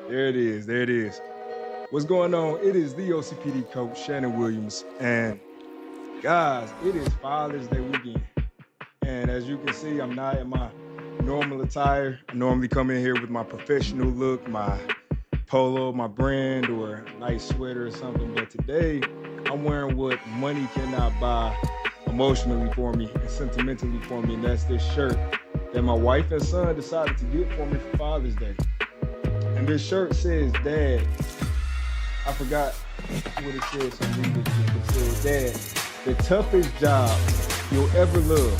There it is. There it is. What's going on? It is the OCPD coach, Shannon Williams. And guys, it is Father's Day weekend. And as you can see, I'm not in my normal attire. I normally come in here with my professional look, my polo, my brand, or a nice sweater or something. But today, I'm wearing what money cannot buy emotionally for me and sentimentally for me. And that's this shirt that my wife and son decided to get for me for Father's Day. And this shirt says, Dad. I forgot what it says. So read it. It says, Dad, the toughest job you'll ever love.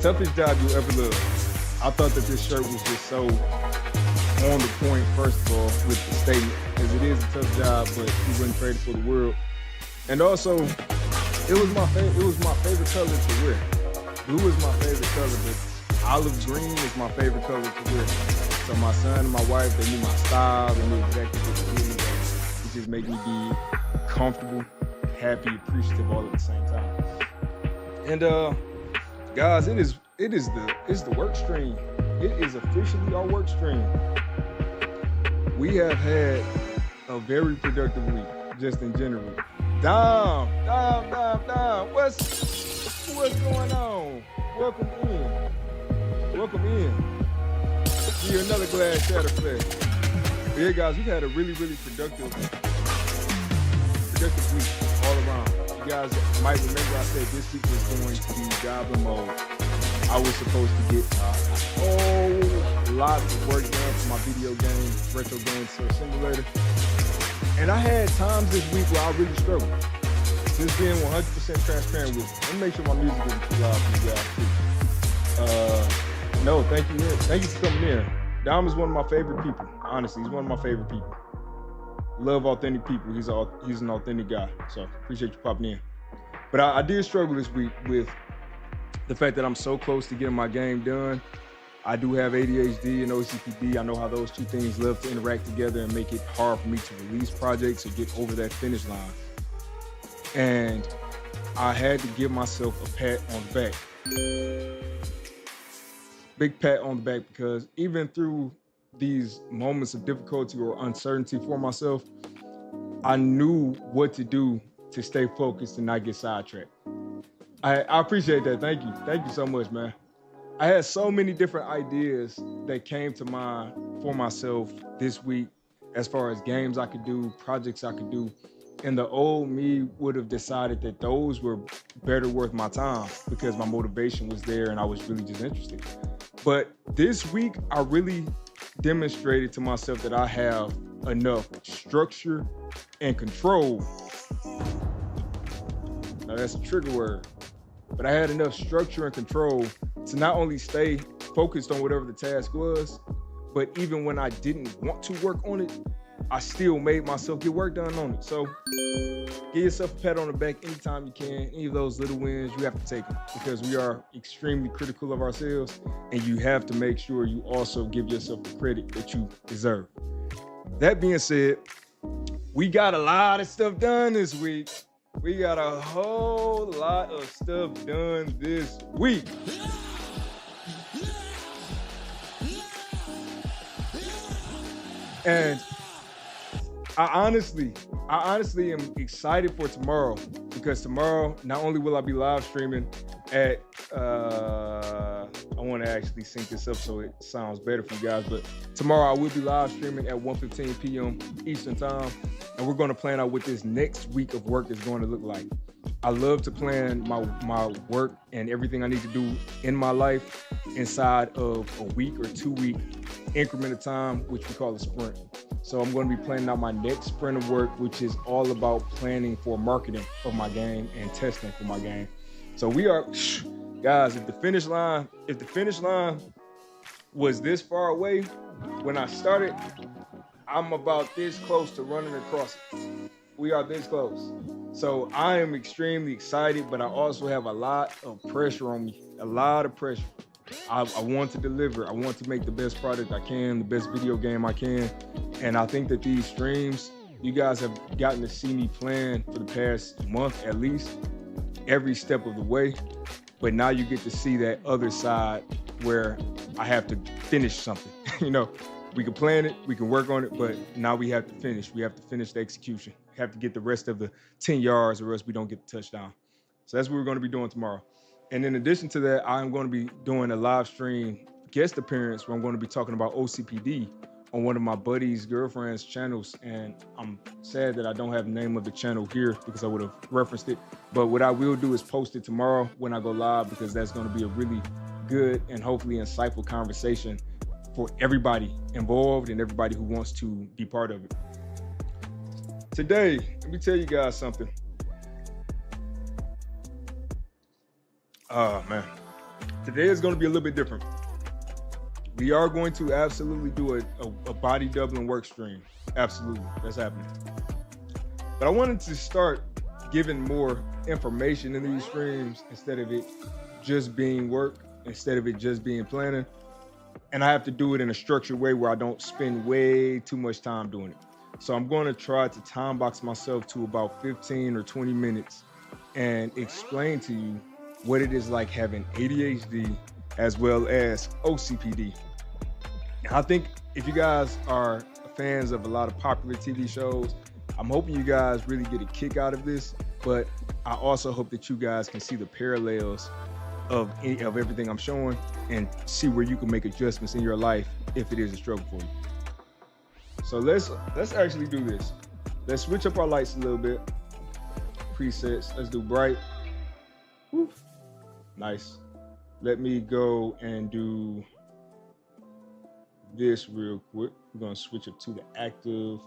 Toughest job you'll ever love. I thought that this shirt was just so on the point, first of all, with the statement, as it is a tough job, but he wouldn't trade it for the world. And also, it was my favorite color to wear. Blue is my favorite color, but olive green is my favorite color to wear. So my son and my wife, they knew my style, they knew exactly what to do. It just made me be comfortable, happy, appreciative all at the same time. And guys, it's the work stream. It is officially our work stream. We have had a very productive week, just in general. Dom, what's going on? Welcome in. You're another glass shatter flesh. But yeah, guys, we've had a really, really productive week all around. You guys might remember I said this week was going to be goblin mode. I was supposed to get a whole lot of work done for my video game, retro game simulator. And I had times this week where I really struggled. Just being 100% transparent with you. Let me make sure my music isn't too loud for you guys, too. No, thank you. Thank you for coming in. Dom is one of my favorite people. Honestly, he's one of my favorite people. Love authentic people. He's an authentic guy. So appreciate you popping in. But I did struggle this week with the fact that I'm so close to getting my game done. I do have ADHD and OCPD. I know how those two things love to interact together and make it hard for me to release projects or get over that finish line. And I had to give myself a pat on the back. Big pat on the back, because even through these moments of difficulty or uncertainty for myself, I knew what to do to stay focused and not get sidetracked. I appreciate that. Thank you. Thank you so much, man. I had so many different ideas that came to mind for myself this week as far as games I could do, projects I could do. And the old me would have decided that those were better worth my time because my motivation was there and I was really just interested. But this week, I really demonstrated to myself that I have enough structure and control. Now that's a trigger word. But I had enough structure and control to not only stay focused on whatever the task was, but even when I didn't want to work on it, I still made myself get work done on it. So give yourself a pat on the back anytime you can. Any of those little wins, you have to take them because we are extremely critical of ourselves, and you have to make sure you also give yourself the credit that you deserve. That being said, we got a lot of stuff done this week. We got a whole lot of stuff done this week. And I honestly am excited for tomorrow, because tomorrow, not only will I be live streaming at, I want to actually sync this up so it sounds better for you guys, but tomorrow I will be live streaming at 1:15 p.m. Eastern time, and we're going to plan out what this next week of work is going to look like. I love to plan my work and everything I need to do in my life inside of a week or 2 week increment of time, which we call a sprint. So I'm going to be planning out my next sprint of work, which is all about planning for marketing of my game and testing for my game. So we are, guys, if the finish line was this far away when I started, I'm about this close to running across it. We are this close. So I am extremely excited, but I also have a lot of pressure on me, a lot of pressure. I want to deliver. I want to make the best product I can, the best video game I can. And I think that these streams, you guys have gotten to see me playing for the past month at least, every step of the way. But now you get to see that other side where I have to finish something, We can plan it, we can work on it, but now we have to finish. We have to finish the execution. We have to get the rest of the 10 yards or else we don't get the touchdown. So that's what we're going to be doing tomorrow. And in addition to that, I'm going to be doing a live stream guest appearance where I'm going to be talking about OCPD on one of my buddy's girlfriend's channels. And I'm sad that I don't have the name of the channel here because I would have referenced it. But what I will do is post it tomorrow when I go live, because that's going to be a really good and hopefully insightful conversation for everybody involved and everybody who wants to be part of it. Today, let me tell you guys something. Oh man, today is going to be a little bit different. We are going to absolutely do a body doubling work stream. Absolutely, that's happening. But I wanted to start giving more information in these streams instead of it just being work, instead of it just being planning. And I have to do it in a structured way where I don't spend way too much time doing it. So I'm going to try to time box myself to about 15 or 20 minutes and explain to you what it is like having ADHD as well as OCPD. And I think if you guys are fans of a lot of popular TV shows, I'm hoping you guys really get a kick out of this, but I also hope that you guys can see the parallels of everything I'm showing and see where you can make adjustments in your life if it is a struggle for you. So let's actually do this. Let's switch up our lights a little bit. Presets, let's do bright. Woo. Nice. Let me go and do this real quick. We're gonna switch up to the active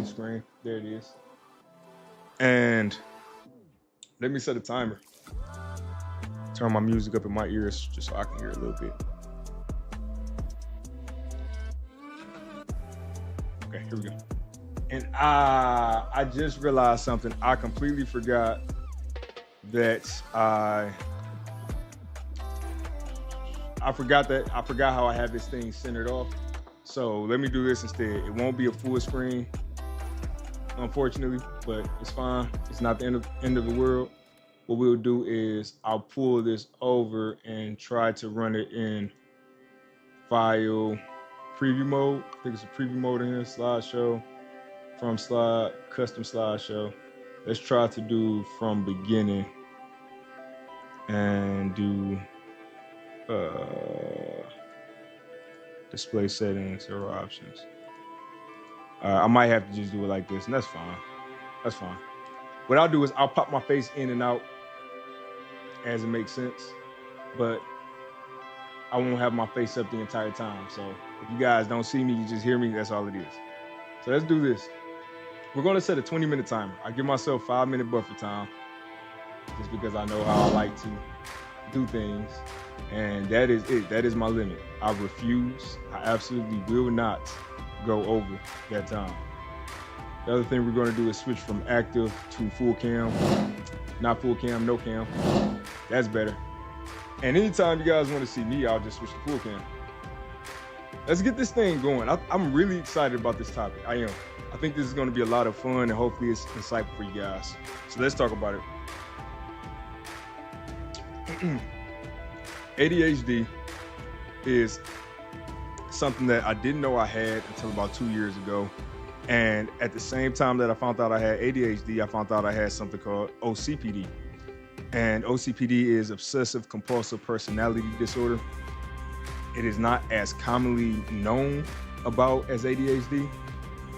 screen. There it is. And let me set a timer. Turn my music up in my ears just so I can hear a little bit. Okay, here we go. And I just realized something. I completely forgot that I forgot how I have this thing centered off. So let me do this instead. It won't be a full screen, unfortunately, but it's fine. It's not the end of the world. What we'll do is I'll pull this over and try to run it in file preview mode. I think it's a preview mode in here, slideshow, from slide, custom slideshow. Let's try to do from beginning and do display settings or options. I might have to just do it like this, and that's fine. That's fine. What I'll do is I'll pop my face in and out as it makes sense, but I won't have my face up the entire time. So if you guys don't see me, you just hear me, that's all it is. So let's do this. We're gonna set a 20-minute timer. I give myself 5-minute buffer time just because I know how I like to do things. And that is it. That is my limit. I refuse. I absolutely will not go over that time. The other thing we're going to do is switch from active to full cam. Not full cam, no cam. That's better. And anytime you guys want to see me, I'll just switch to full cam. Let's get this thing going. I'm really excited about this topic. I am. I think this is going to be a lot of fun, and hopefully it's insightful for you guys. So let's talk about it. ADHD is something that I didn't know I had until about 2 years ago. And at the same time that I found out I had ADHD, I found out I had something called OCPD. And OCPD is obsessive compulsive personality disorder. It is not as commonly known about as ADHD.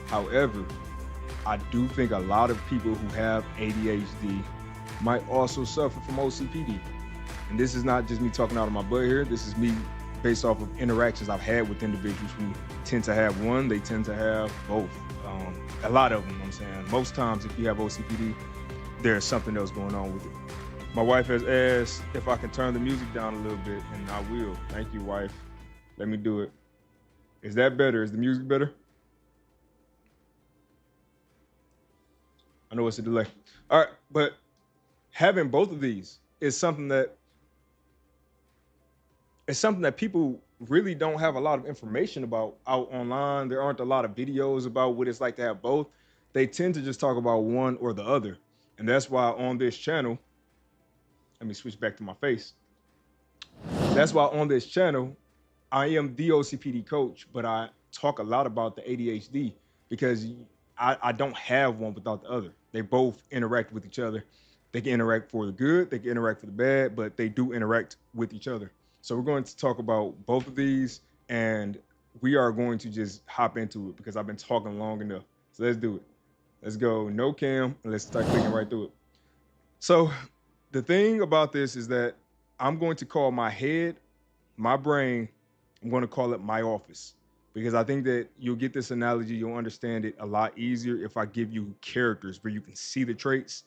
However, I do think a lot of people who have ADHD might also suffer from OCPD. And this is not just me talking out of my butt here. This is me based off of interactions I've had with individuals who tend to have one, they tend to have both. A lot of them, I'm saying. Most times if you have OCPD, there's something else going on with it. My wife has asked if I can turn the music down a little bit, and I will. Thank you, wife. Let me do it. Is that better? Is the music better? I know it's a delay. All right, but having both of these is something that people really don't have a lot of information about out online. There aren't a lot of videos about what it's like to have both. They tend to just talk about one or the other. And that's why on this channel, let me switch back to my face. That's why on this channel, I am the OCPD coach, but I talk a lot about the ADHD because I don't have one without the other. They both interact with each other. They can interact for the good, they can interact for the bad, but they do interact with each other. So we're going to talk about both of these, and we are going to just hop into it because I've been talking long enough. So let's do it. Let's go. No cam, and let's start clicking right through it. So the thing about this is that I'm going to call my head, my brain, I'm going to call it my office because I think that you'll get this analogy, you'll understand it a lot easier if I give you characters where you can see the traits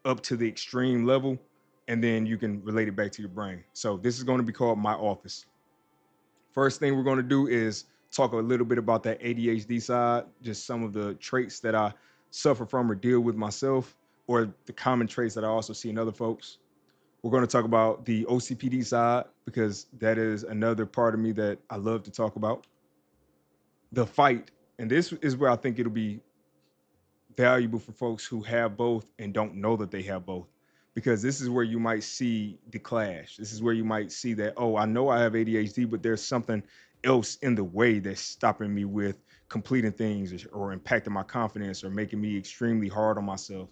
up to the extreme level, and then you can relate it back to your brain. So this is going to be called my office. First thing we're going to do is talk a little bit about that ADHD side, just some of the traits that I suffer from or deal with myself, or the common traits that I also see in other folks. We're going to talk about the OCPD side because that is another part of me that I love to talk about. The fight, and this is where I think it'll be valuable for folks who have both and don't know that they have both, because this is where you might see the clash. This is where you might see that, oh, I know I have ADHD, but there's something else in the way that's stopping me with completing things or impacting my confidence or making me extremely hard on myself.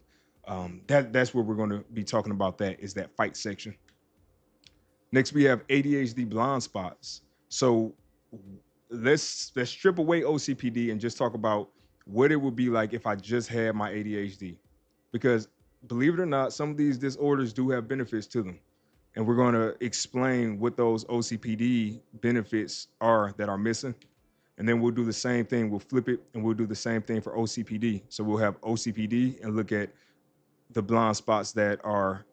That's where we're going to be talking about. That is that fight section. Next, we have ADHD blind spots. So let's strip away OCPD and just talk about what it would be like if I just had my ADHD. Because believe it or not, some of these disorders do have benefits to them. And we're going to explain what those OCPD benefits are that are missing. And then we'll do the same thing. We'll flip it and we'll do the same thing for OCPD. So we'll have OCPD and look at the blind spots that are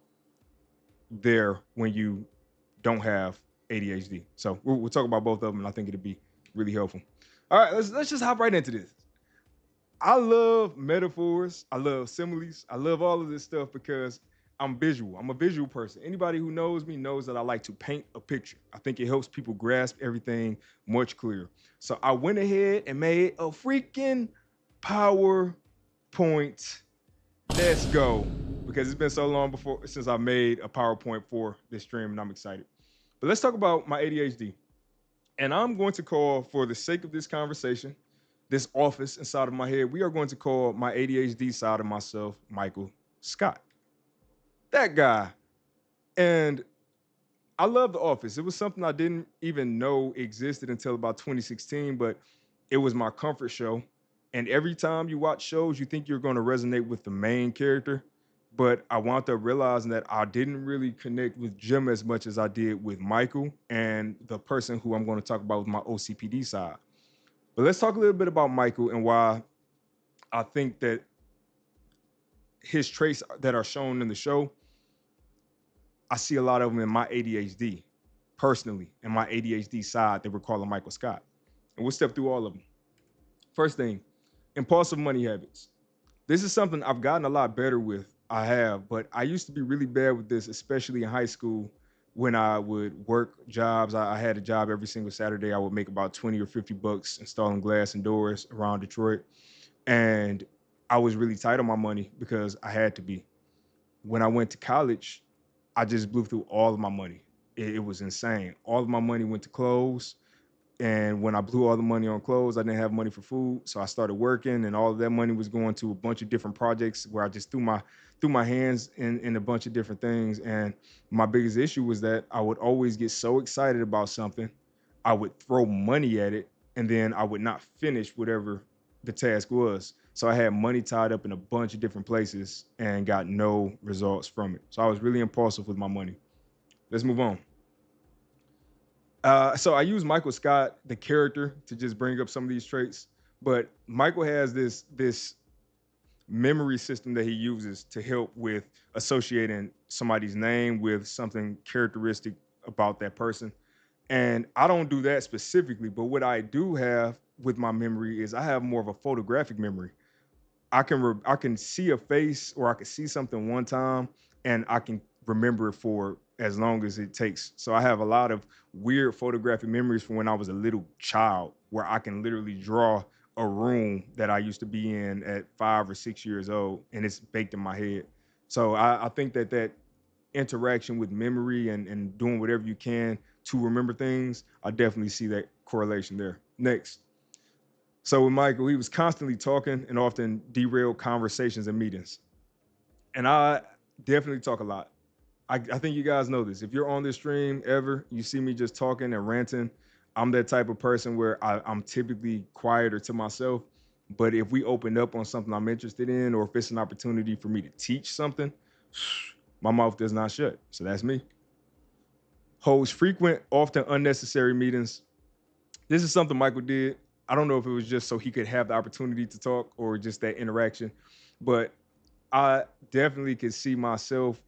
there when you don't have ADHD. So we'll talk about both of them, and I think it'll be really helpful. All right, let's just hop right into this. I love metaphors. I love similes. I love all of this stuff because I'm visual. I'm a visual person. Anybody who knows me knows that I like to paint a picture. I think it helps people grasp everything much clearer. So I went ahead and made a freaking PowerPoint. Let's go. Because it's been so long since I made a PowerPoint for this stream, and I'm excited. But let's talk about my ADHD. And I'm going to call, for the sake of this conversation, this office inside of my head, we are going to call my ADHD side of myself Michael Scott. That guy. And I love The Office. It was something I didn't even know existed until about 2016, but it was my comfort show. And every time you watch shows, you think you're going to resonate with the main character. But I wound up realizing that I didn't really connect with Jim as much as I did with Michael and the person who I'm going to talk about with my OCPD side. But let's talk a little bit about Michael and why I think that his traits that are shown in the show, I see a lot of them in my ADHD personally, and my ADHD side that we're calling Michael Scott. And we'll step through all of them. First thing, impulsive money habits. This is something I've gotten a lot better with. I have, but I used to be really bad with this, especially in high school when I would work jobs. I had a job every single Saturday. I would make about 20 or 50 bucks installing glass and doors around Detroit. And I was really tight on my money because I had to be. When I went to college, I just blew through all of my money. It was insane. All of my money went to clothes. And when I blew all the money on clothes, I didn't have money for food. So I started working, and all of that money was going to a bunch of different projects where I just threw my hands in a bunch of different things. And my biggest issue was that I would always get so excited about something, I would throw money at it, and then I would not finish whatever the task was. So I had money tied up in a bunch of different places and got no results from it. So I was really impulsive with my money. Let's move on. So I use Michael Scott, the character, to just bring up some of these traits. But Michael has this memory system that he uses to help with associating somebody's name with something characteristic about that person. And I don't do that specifically, but what I do have with my memory is I have more of a photographic memory. I can see a face or I can see something one time and I can remember it for as long as it takes. So I have a lot of weird photographic memories from when I was a little child where I can literally draw a room that I used to be in at 5 or 6 years old, and it's baked in my head. So I think that interaction with memory and doing whatever you can to remember things, I definitely see that correlation there. Next, So with Michael, he was constantly talking and often derailed conversations and meetings. And I definitely talk a lot. I think you guys know this. If you're on this stream ever, you see me just talking and ranting. I'm that type of person where I'm typically quieter to myself. But if we open up on something I'm interested in, or if it's an opportunity for me to teach something, my mouth does not shut. So that's me. Holds frequent, often unnecessary meetings. This is something Michael did. I don't know if it was just so he could have the opportunity to talk or just that interaction, but I definitely could see myself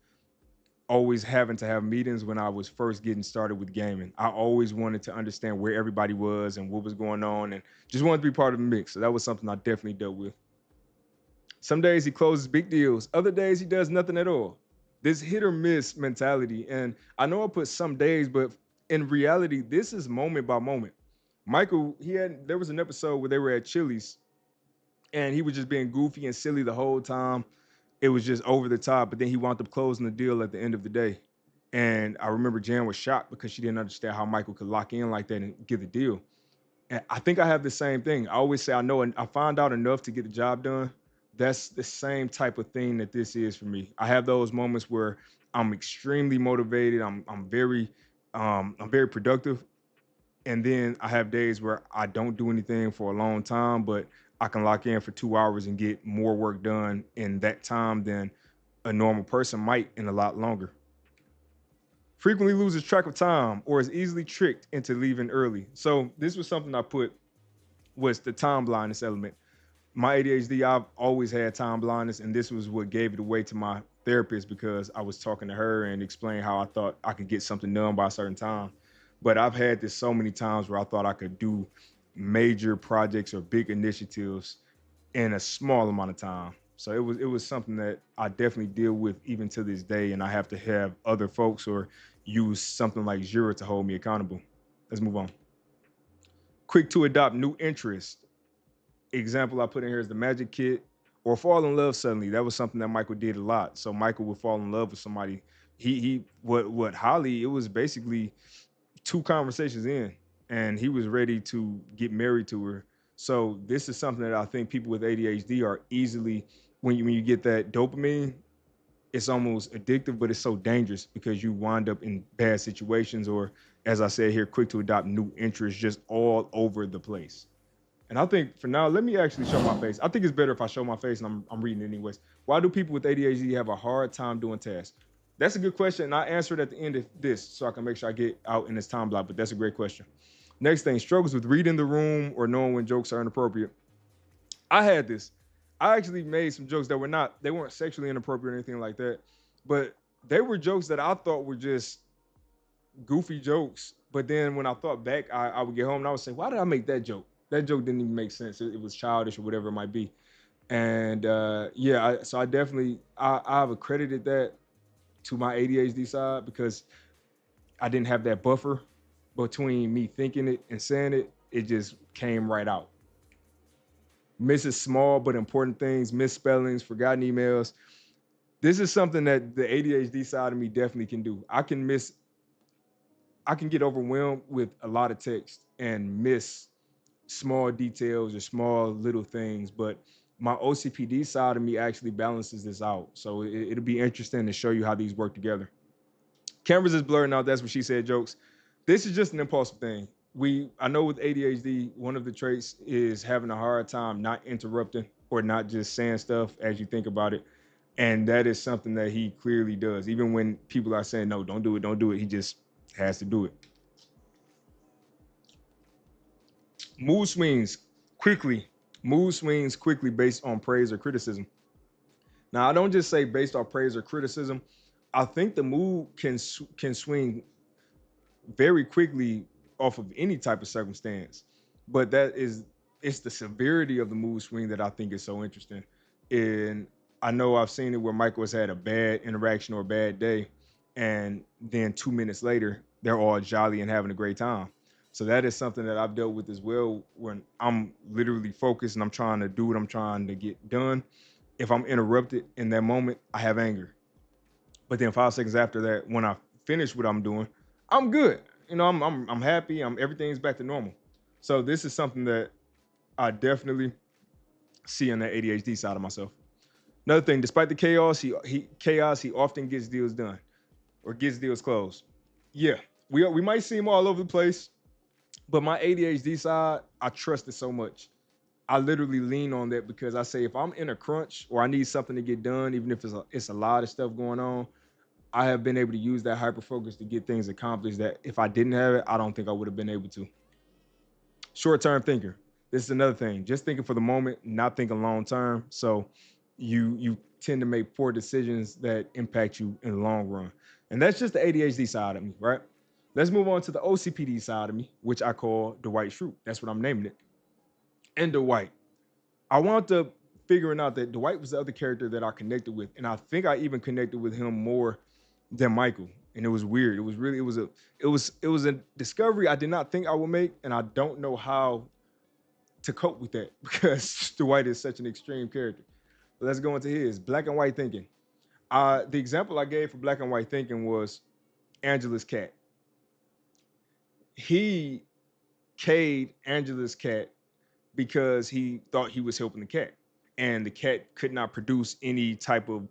always having to have meetings when I was first getting started with gaming. I always wanted to understand where everybody was and what was going on and just wanted to be part of the mix. So that was something I definitely dealt with. Some days he closes big deals, other days he does nothing at all. This hit or miss mentality. And I know I put some days, but in reality, this is moment by moment. Michael, there was an episode where they were at Chili's and he was just being goofy and silly the whole time. It was just over the top, but then he wound up closing the deal at the end of the day. And I remember Jan was shocked because she didn't understand how Michael could lock in like that and get the deal. And I think I have the same thing. I always say I know and I find out enough to get the job done. That's the same type of thing that this is for me. I have those moments where I'm extremely motivated. I'm very productive. And then I have days where I don't do anything for a long time, but I can lock in for 2 hours and get more work done in that time than a normal person might in a lot longer. Frequently loses track of time or is easily tricked into leaving early. So this was something I put was the time blindness element. My ADHD, I've always had time blindness, and this was what gave it away to my therapist because I was talking to her and explaining how I thought I could get something done by a certain time. But I've had this so many times where I thought I could do major projects or big initiatives in a small amount of time. So it was something that I definitely deal with even to this day, and I have to have other folks or use something like Jira to hold me accountable. Let's move on. Quick to adopt new interests. Example I put in here is the magic kit or fall in love suddenly. That was something that Michael did a lot. So Michael would fall in love with somebody. He what Holly, it was basically two conversations in and he was ready to get married to her. So this is something that I think people with ADHD are easily when you get that dopamine, it's almost addictive, but it's so dangerous because you wind up in bad situations or as I said here, quick to adopt new interests just all over the place. And I think for now, let me actually show my face. I think it's better if I show my face and I'm reading it anyways. Why do people with ADHD have a hard time doing tasks? That's a good question. And I answer it at the end of this so I can make sure I get out in this time block, but that's a great question. Next thing, struggles with reading the room or knowing when jokes are inappropriate. I had this. I actually made some jokes that they weren't sexually inappropriate or anything like that, but they were jokes that I thought were just goofy jokes. But then when I thought back, I would get home and I would say, why did I make that joke? That joke didn't even make sense. It was childish or whatever it might be. And so I definitely I've accredited that to my ADHD side because I didn't have that buffer between me thinking it and saying it. It just came right out. Misses small but important things, misspellings, forgotten emails. This is something that the ADHD side of me definitely can do. I can get overwhelmed with a lot of text and miss small details or small little things, but my OCPD side of me actually balances this out. So it'll be interesting to show you how these work together. Cameras is blurring out. That's what she said. Jokes. This is just an impulsive thing. I know with ADHD, one of the traits is having a hard time not interrupting or not just saying stuff as you think about it. And that is something that he clearly does. Even when people are saying, no, don't do it. He just has to do it. Mood swings quickly. Mood swings quickly based on praise or criticism. Now, I don't just say based on praise or criticism. I think the mood can swing very quickly off of any type of circumstance, but it's the severity of the mood swing that I think is so interesting. And I know I've seen it where Michael has had a bad interaction or a bad day, and then 2 minutes later they're all jolly and having a great time. So that is something that I've dealt with as well when I'm literally focused and I'm trying to do what I'm trying to get done. If I'm interrupted in that moment, I have anger. But then 5 seconds after that, when I finish what I'm doing, I'm good. I'm happy. Everything's back to normal. So this is something that I definitely see on the ADHD side of myself. Another thing, despite the chaos, he often gets deals done or gets deals closed. Yeah, we might see him all over the place, but my ADHD side, I trust it so much. I literally lean on that because I say if I'm in a crunch or I need something to get done, even if it's a lot of stuff going on, I have been able to use that hyper focus to get things accomplished that if I didn't have it, I don't think I would have been able to. Short term thinker. This is another thing. Just thinking for the moment, not thinking long term. So you tend to make poor decisions that impact you in the long run. And that's just the ADHD side of me, right? Let's move on to the OCPD side of me, which I call Dwight Schrute. That's what I'm naming it. And Dwight. I wound up figuring out that Dwight was the other character that I connected with, and I think I even connected with him more than Michael. And it was weird. It was a discovery I did not think I would make, and I don't know how to cope with that because Dwight is such an extreme character. But let's go into his black and white thinking. The example I gave for black and white thinking was Angela's cat. He K'd Angela's cat because he thought he was helping the cat. And the cat could not produce any type of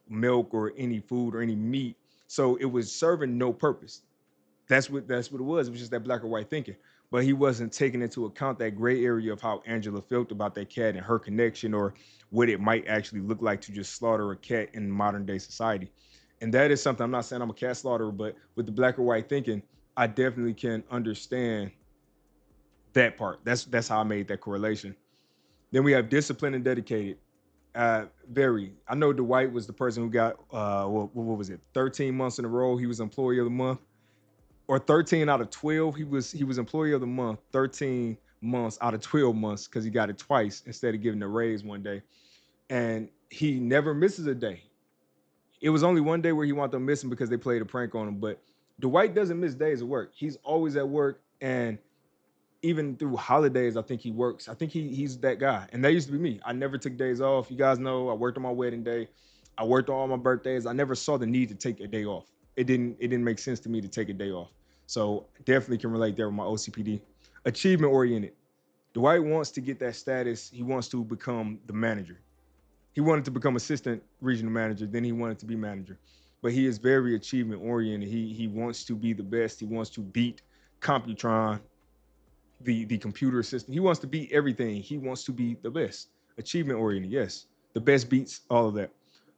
milk or any food or any meat. So it was serving no purpose. That's what it was. It was just that black or white thinking. But he wasn't taking into account that gray area of how Angela felt about that cat and her connection or what it might actually look like to just slaughter a cat in modern day society. And that is something I'm not saying I'm a cat slaughterer, but with the black or white thinking, I definitely can understand that part. That's how I made that correlation. Then we have disciplined and dedicated. Very. I know Dwight was the person who got what was it? 13 months in a row. He was employee of the month, or 13 out of 12. He was employee of the month 13 months out of 12 months because he got it twice instead of giving a raise one day. And he never misses a day. It was only one day where he wound up missing because they played a prank on him. But Dwight doesn't miss days of work. He's always at work, and even through holidays, I think he works. I think he's that guy. And that used to be me. I never took days off. You guys know I worked on my wedding day. I worked on all my birthdays. I never saw the need to take a day off. It didn't make sense to me to take a day off. So definitely can relate there with my OCPD. Achievement oriented. Dwight wants to get that status. He wants to become the manager. He wanted to become assistant regional manager, then he wanted to be manager. But he is very achievement oriented. He wants to be the best. He wants to beat Computron, the computer system. He wants to beat everything. He wants to be the best. Achievement oriented, yes. The best beats all of that.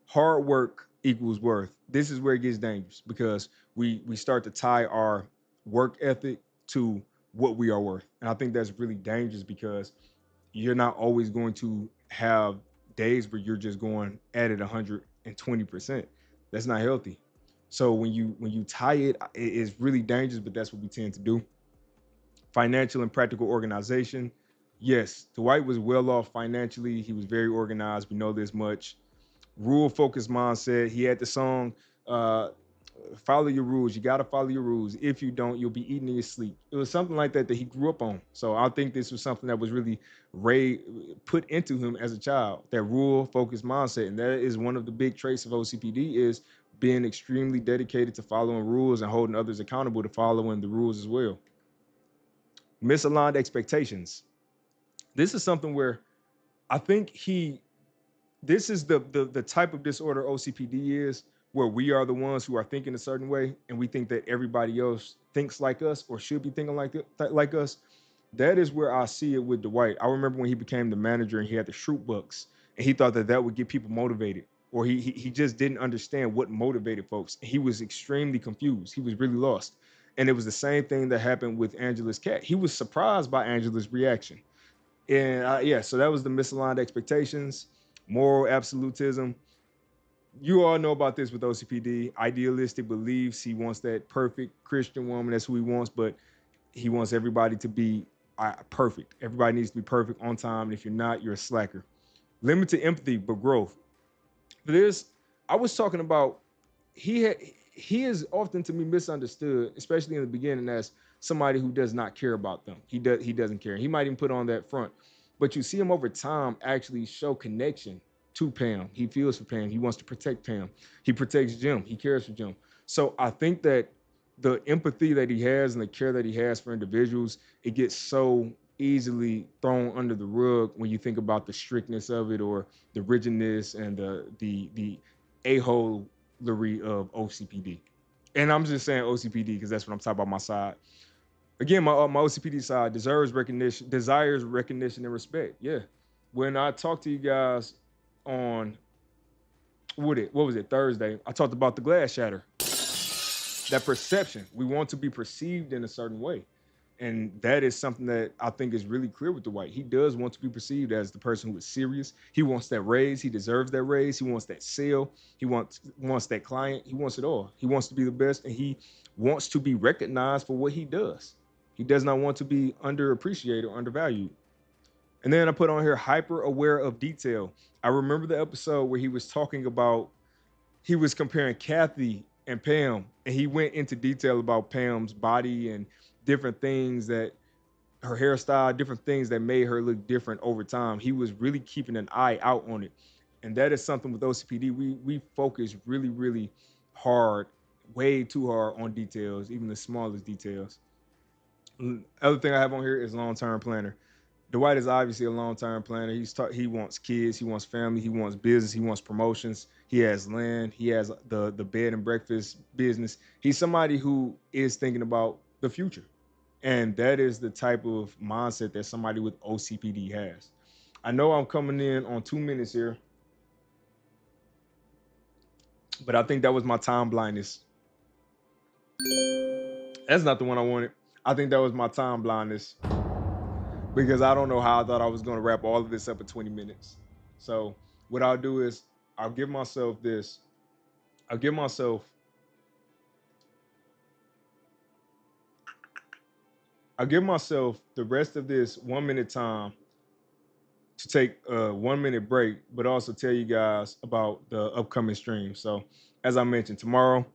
Hard work equals worth. This is where it gets dangerous because we start to tie our work ethic to what we are worth. And I think that's really dangerous because you're not always going to have days where you're just going at it 120%. That's not healthy. So when you tie it, it is really dangerous, but that's what we tend to do. Financial and practical organization. Yes, Dwight was well off financially. He was very organized. We know this much. Rule focused mindset. He had the song, uh, follow your rules. You got to follow your rules. If you don't, you'll be eating in your sleep. It was something like that he grew up on. So I think this was something that was really put into him as a child, that rule focused mindset. And that is one of the big traits of OCPD is being extremely dedicated to following rules and holding others accountable to following the rules as well. Misaligned expectations. This is something where I think this is the type of disorder OCPD is, where we are the ones who are thinking a certain way and we think that everybody else thinks like us or should be thinking like us. That is where I see it with Dwight. I remember when he became the manager and he had the Schrute books and he thought that that would get people motivated, or he just didn't understand what motivated folks. He was extremely confused. He was really lost. And it was the same thing that happened with Angela's cat. He was surprised by Angela's reaction. And yeah, so that was the misaligned expectations, moral absolutism. You all know about this with OCPD. Idealistic beliefs. He wants that perfect Christian woman. That's who he wants, but he wants everybody to be perfect. Everybody needs to be perfect on time. And if you're not, you're a slacker. Limited empathy, but growth. For this, I was talking about he is often to me misunderstood, especially in the beginning, as somebody who does not care about them. He doesn't care. He might even put on that front, but you see him over time actually show connection to Pam. He feels for Pam. He wants to protect Pam. He protects Jim. He cares for Jim. So I think that the empathy that he has and the care that he has for individuals, it gets so easily thrown under the rug when you think about the strictness of it or the rigidness and the a-holery of OCPD. And I'm just saying OCPD because that's what I'm talking about my side. Again, my OCPD side desires recognition and respect. Yeah. When I talked to you guys on what was it, Thursday, I talked about the glass shatter. That perception. We want to be perceived in a certain way. And that is something that I think is really clear with Dwight. He does want to be perceived as the person who is serious. He wants that raise. He deserves that raise. He wants that sale. He wants that client. He wants it all. He wants to be the best, and he wants to be recognized for what he does. He does not want to be underappreciated or undervalued. And then I put on here hyper aware of detail. I remember the episode where he was talking about he was comparing Kathy and Pam, and he went into detail about Pam's body and different things that her hairstyle, different things that made her look different over time. He was really keeping an eye out on it. And that is something with OCPD. We focus really, really hard, way too hard on details, even the smallest details. Other thing I have on here is long-term planner. Dwight is obviously a long-term planner. He wants kids, he wants family, he wants business, he wants promotions. He has land, he has the bed and breakfast business. He's somebody who is thinking about the future. And that is the type of mindset that somebody with OCPD has. I know I'm coming in on 2 minutes here, but I think that was my time blindness. That's not the one I wanted. I think that was my time blindness because I don't know how I thought I was going to wrap all of this up in 20 minutes. So what I'll do is I'll give myself this. I'll give myself the rest of this 1 minute time to take a 1 minute break, but also tell you guys about the upcoming stream. So as I mentioned, tomorrow,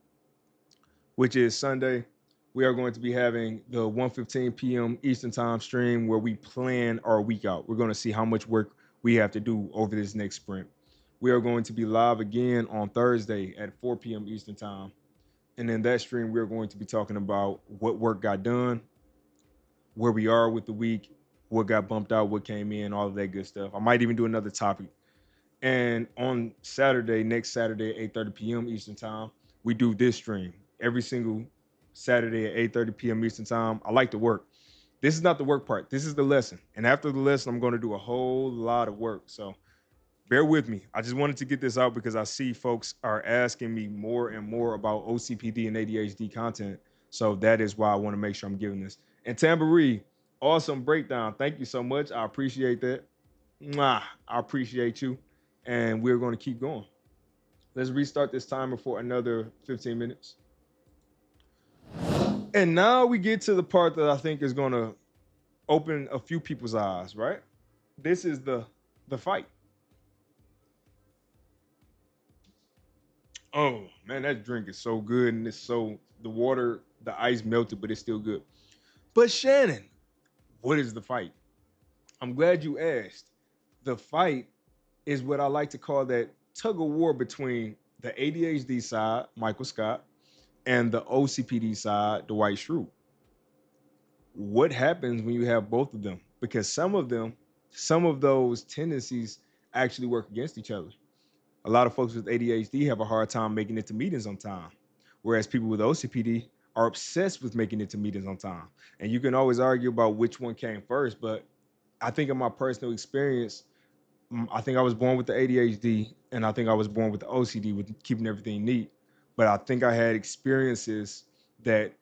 which is Sunday, we are going to be having the 1:15 p.m. Eastern Time stream where we plan our week out. We're going to see how much work we have to do over this next sprint. We are going to be live again on Thursday at 4 p.m. Eastern Time. And in that stream, we're going to be talking about what work got done, where we are with the week, what got bumped out, what came in, all of that good stuff. I might even do another topic. And on Saturday, next Saturday at 8:30 p.m. Eastern Time, we do this stream every single Saturday at 8:30 p.m. Eastern Time. I like to work. This is not the work part. This is the lesson. And after the lesson, I'm going to do a whole lot of work. So bear with me. I just wanted to get this out because I see folks are asking me more and more about OCPD and ADHD content. So that is why I want to make sure I'm giving this. And Tamboree, awesome breakdown. Thank you so much. I appreciate that. Mwah, I appreciate you. And we're going to keep going. Let's restart this timer for another 15 minutes. And now we get to the part that I think is going to open a few people's eyes, right? This is the fight. Oh man, that drink is so good, and the water, the ice melted, but it's still good. But Shannon, what is the fight? I'm glad you asked. The fight is what I like to call that tug of war between the ADHD side, Michael Scott, and the OCPD side, Dwight Schrute. What happens when you have both of them? Because some of those tendencies actually work against each other. A lot of folks with ADHD have a hard time making it to meetings on time, whereas people with OCPD are obsessed with making it to meetings on time. And you can always argue about which one came first, but I think in my personal experience, I think I was born with the ADHD and I think I was born with the OCD with keeping everything neat. But I think I had experiences that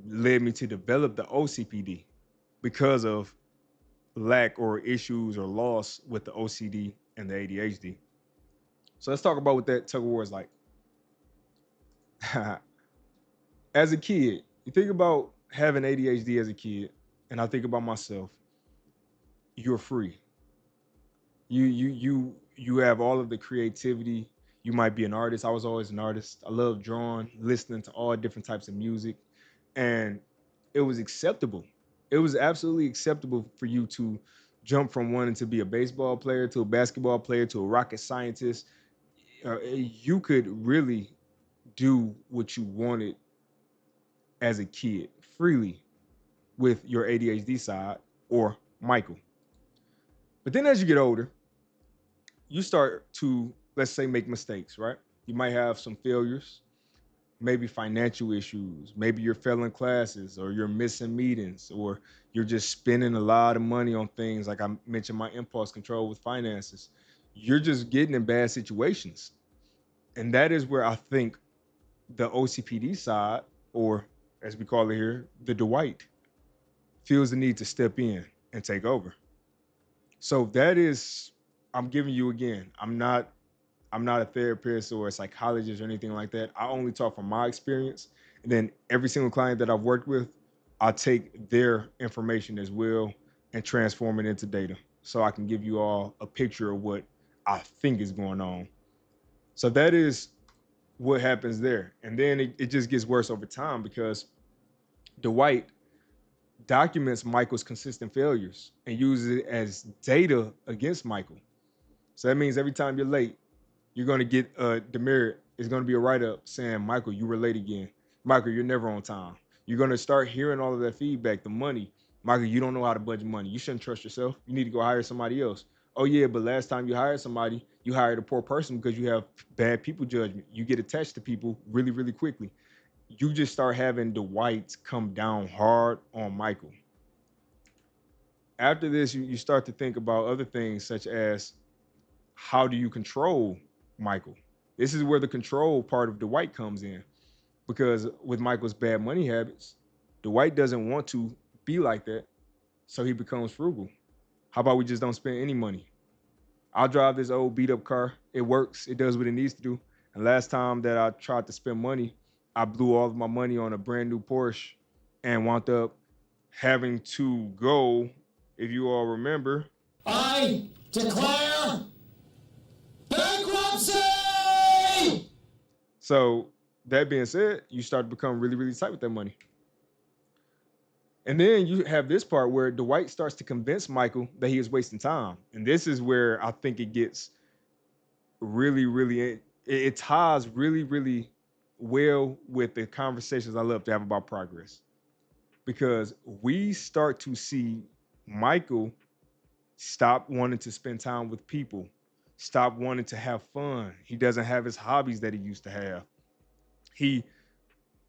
led me to develop the OCPD because of lack or issues or loss with the OCD and the ADHD. So let's talk about what that tug of war is like. As a kid, you think about having ADHD as a kid, and I think about myself. You're free. You have all of the creativity. You might be an artist. I was always an artist. I love drawing, listening to all different types of music, and it was acceptable. It was absolutely acceptable for you to jump from wanting to be a baseball player to a basketball player to a rocket scientist. You could really do what you wanted as a kid freely with your ADHD side or Michael. But then as you get older, you start to, let's say, make mistakes, right? You might have some failures, maybe financial issues, maybe you're failing classes or you're missing meetings or you're just spending a lot of money on things like I mentioned my impulse control with finances. You're just getting in bad situations. And that is where I think the OCPD side, or as we call it here, the Dwight, feels the need to step in and take over. So that is, I'm giving you again, I'm not a therapist or a psychologist or anything like that. I only talk from my experience. And then every single client that I've worked with, I take their information as well and transform it into data. So I can give you all a picture of what I think is going on. So that is what happens there. And then it just gets worse over time because Dwight documents Michael's consistent failures and uses it as data against Michael. So that means every time you're late, you're going to get a demerit. It's going to be a write-up saying, Michael, you were late again. Michael, you're never on time. You're going to start hearing all of that feedback, the money. Michael, you don't know how to budget money. You shouldn't trust yourself. You need to go hire somebody else. Oh, yeah, but last time you hired somebody, you hired a poor person because you have bad people judgment. You get attached to people really, really quickly. You just start having the whites come down hard on Michael. After this, you start to think about other things such as how do you control Michael? This is where the control part of Dwight comes in because with Michael's bad money habits, Dwight doesn't want to be like that. So he becomes frugal. How about we just don't spend any money? I'll drive this old beat up car. It works. It does what it needs to do. And last time that I tried to spend money, I blew all of my money on a brand new Porsche and wound up having to go, if you all remember, I declare bankruptcy! So that being said, you start to become really, really tight with that money. And then you have this part where Dwight starts to convince Michael that he is wasting time. And this is where I think it gets really, really, it ties really, really well with the conversations I love to have about progress. Because we start to see Michael stop wanting to spend time with people, stop wanting to have fun. He doesn't have his hobbies that he used to have. He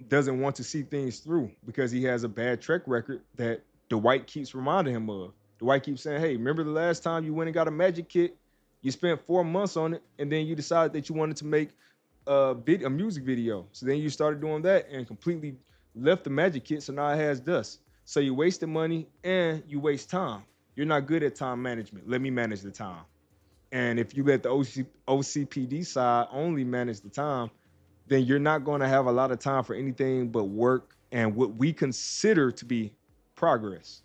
doesn't want to see things through because he has a bad track record that Dwight keeps reminding him of. Dwight keeps saying, hey, remember the last time you went and got a magic kit? You spent 4 months on it, and then you decided that you wanted to make a music video. So then you started doing that and completely left the magic kit, so now it has dust. So you wasted money and you waste time. You're not good at time management. Let me manage the time. And if you let the OCPD side only manage the time, then you're not going to have a lot of time for anything but work and what we consider to be progress.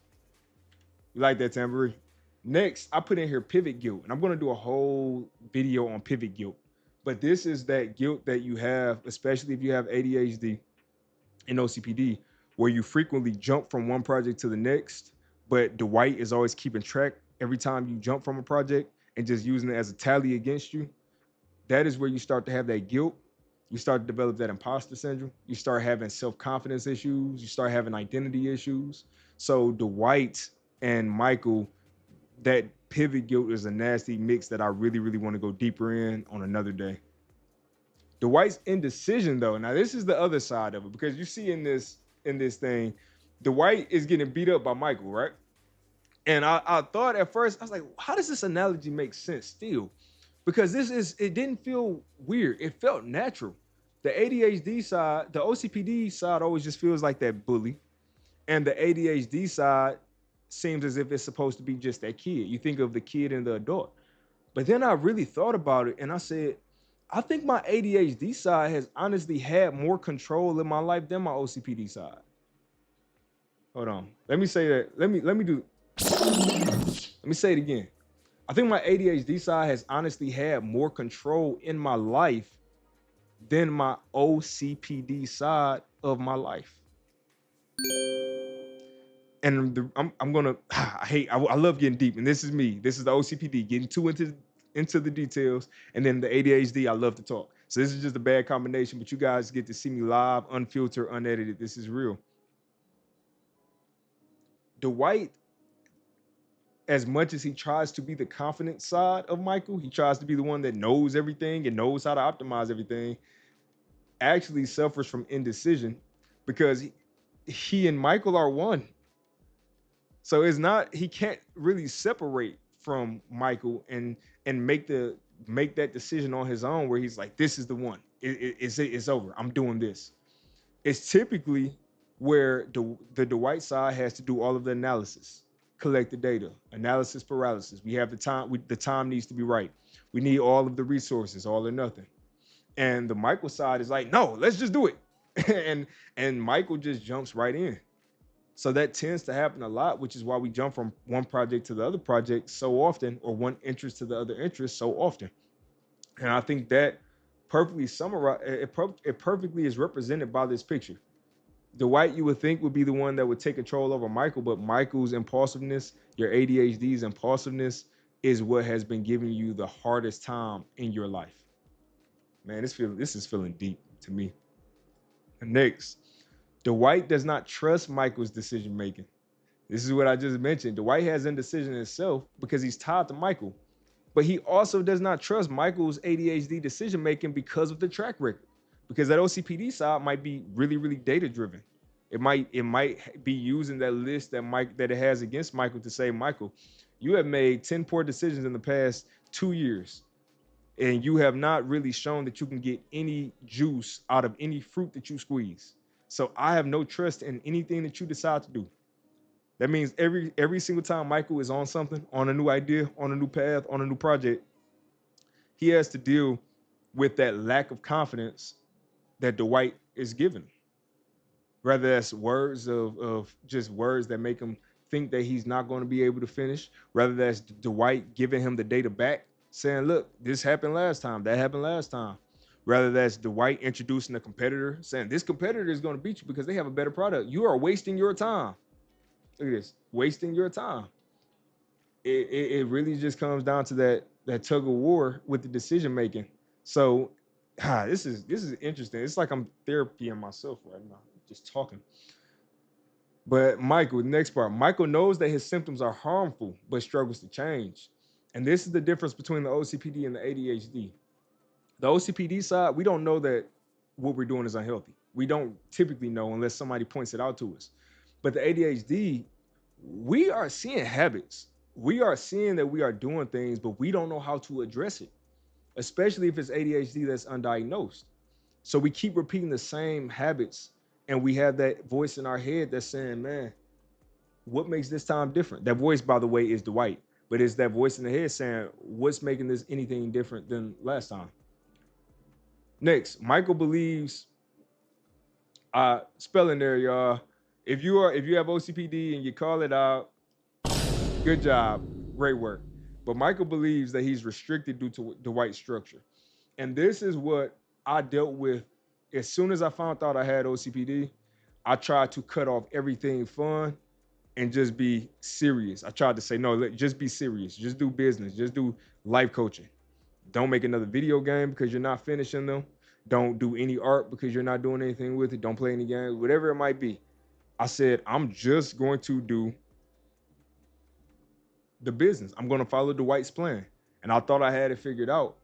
You like that, Tambourine? Next, I put in here pivot guilt, and I'm going to do a whole video on pivot guilt. But this is that guilt that you have, especially if you have ADHD and OCPD, where you frequently jump from one project to the next, but Dwight is always keeping track every time you jump from a project and just using it as a tally against you. That is where you start to have that guilt. You start to develop that imposter syndrome. You start having self-confidence issues. You start having identity issues. So Dwight and Michael, that pivot guilt is a nasty mix that I really, really want to go deeper in on another day. Dwight's indecision, though. Now, this is the other side of it, because you see in this thing, Dwight is getting beat up by Michael, right? And I thought at first, I was like, how does this analogy make sense still? Because it didn't feel weird. It felt natural. The ADHD side, the OCPD side always just feels like that bully. And the ADHD side seems as if it's supposed to be just that kid. You think of the kid and the adult. But then I really thought about it and I said, I think my ADHD side has honestly had more control in my life than my OCPD side. Hold on. Let me say that. Let me say it again. I think my ADHD side has honestly had more control in my life than my OCPD side of my life. And I'm gonna, I love getting deep, and this is me. This is the OCPD getting too into the details, and then the ADHD, I love to talk. So this is just a bad combination, but you guys get to see me live, unfiltered, unedited. This is real. Dwight as much as he tries to be the confident side of Michael, he tries to be the one that knows everything and knows how to optimize everything, actually suffers from indecision because he and Michael are one. So it's not, he can't really separate from Michael and make that decision on his own where he's like, this is the one. It's over. I'm doing this. It's typically where the Dwight side has to do all of the analysis, collect the data, analysis paralysis. We have the time. The time needs to be right. We need all of the resources, all or nothing. And the Michael side is like, no, let's just do it. and Michael just jumps right in. So that tends to happen a lot, which is why we jump from one project to the other project so often, or one interest to the other interest so often. And I think that perfectly summarize it perfectly is represented by this picture. Dwight, you would think, would be the one that would take control over Michael, but Michael's impulsiveness, your ADHD's impulsiveness, is what has been giving you the hardest time in your life. Man, this is feeling deep to me. Next, Dwight does not trust Michael's decision making. This is what I just mentioned. Dwight has indecision himself because he's tied to Michael, but he also does not trust Michael's ADHD decision making because of the track record. Because that OCPD side might be really, really data driven. It might be using that list that it has against Michael to say, Michael, you have made 10 poor decisions in the past 2 years, and you have not really shown that you can get any juice out of any fruit that you squeeze. So I have no trust in anything that you decide to do. That means every single time Michael is on something, on a new idea, on a new path, on a new project, he has to deal with that lack of confidence that Dwight is given. Whether that's words of just words that make him think that he's not going to be able to finish, whether that's Dwight giving him the data back, saying, look, this happened last time, that happened last time. Whether that's Dwight introducing a competitor, saying this competitor is going to beat you because they have a better product. You are wasting your time. Look at this, wasting your time. It really just comes down to that tug of war with the decision making. So this is interesting. It's like I'm therapying myself right now, just talking. But Michael, the next part, Michael knows that his symptoms are harmful, but struggles to change. And this is the difference between the OCPD and the ADHD. The OCPD side, we don't know that what we're doing is unhealthy. We don't typically know unless somebody points it out to us. But the ADHD, we are seeing habits. We are seeing that we are doing things, but we don't know how to address it, especially if it's ADHD that's undiagnosed. So we keep repeating the same habits, and we have that voice in our head that's saying, man, what makes this time different? That voice, by the way, is Dwight, but it's that voice in the head saying, what's making this anything different than last time? Next, Michael believes, spelling there, y'all. If you have OCPD and you call it out, good job, great work. But Michael believes that he's restricted due to Dwight's structure. And this is what I dealt with. As soon as I found out I had OCPD, I tried to cut off everything fun and just be serious. I tried to say, no, just be serious. Just do business. Just do life coaching. Don't make another video game because you're not finishing them. Don't do any art because you're not doing anything with it. Don't play any games, whatever it might be. I said, I'm just going to do the business. I'm going to follow Dwight's plan. And I thought I had it figured out.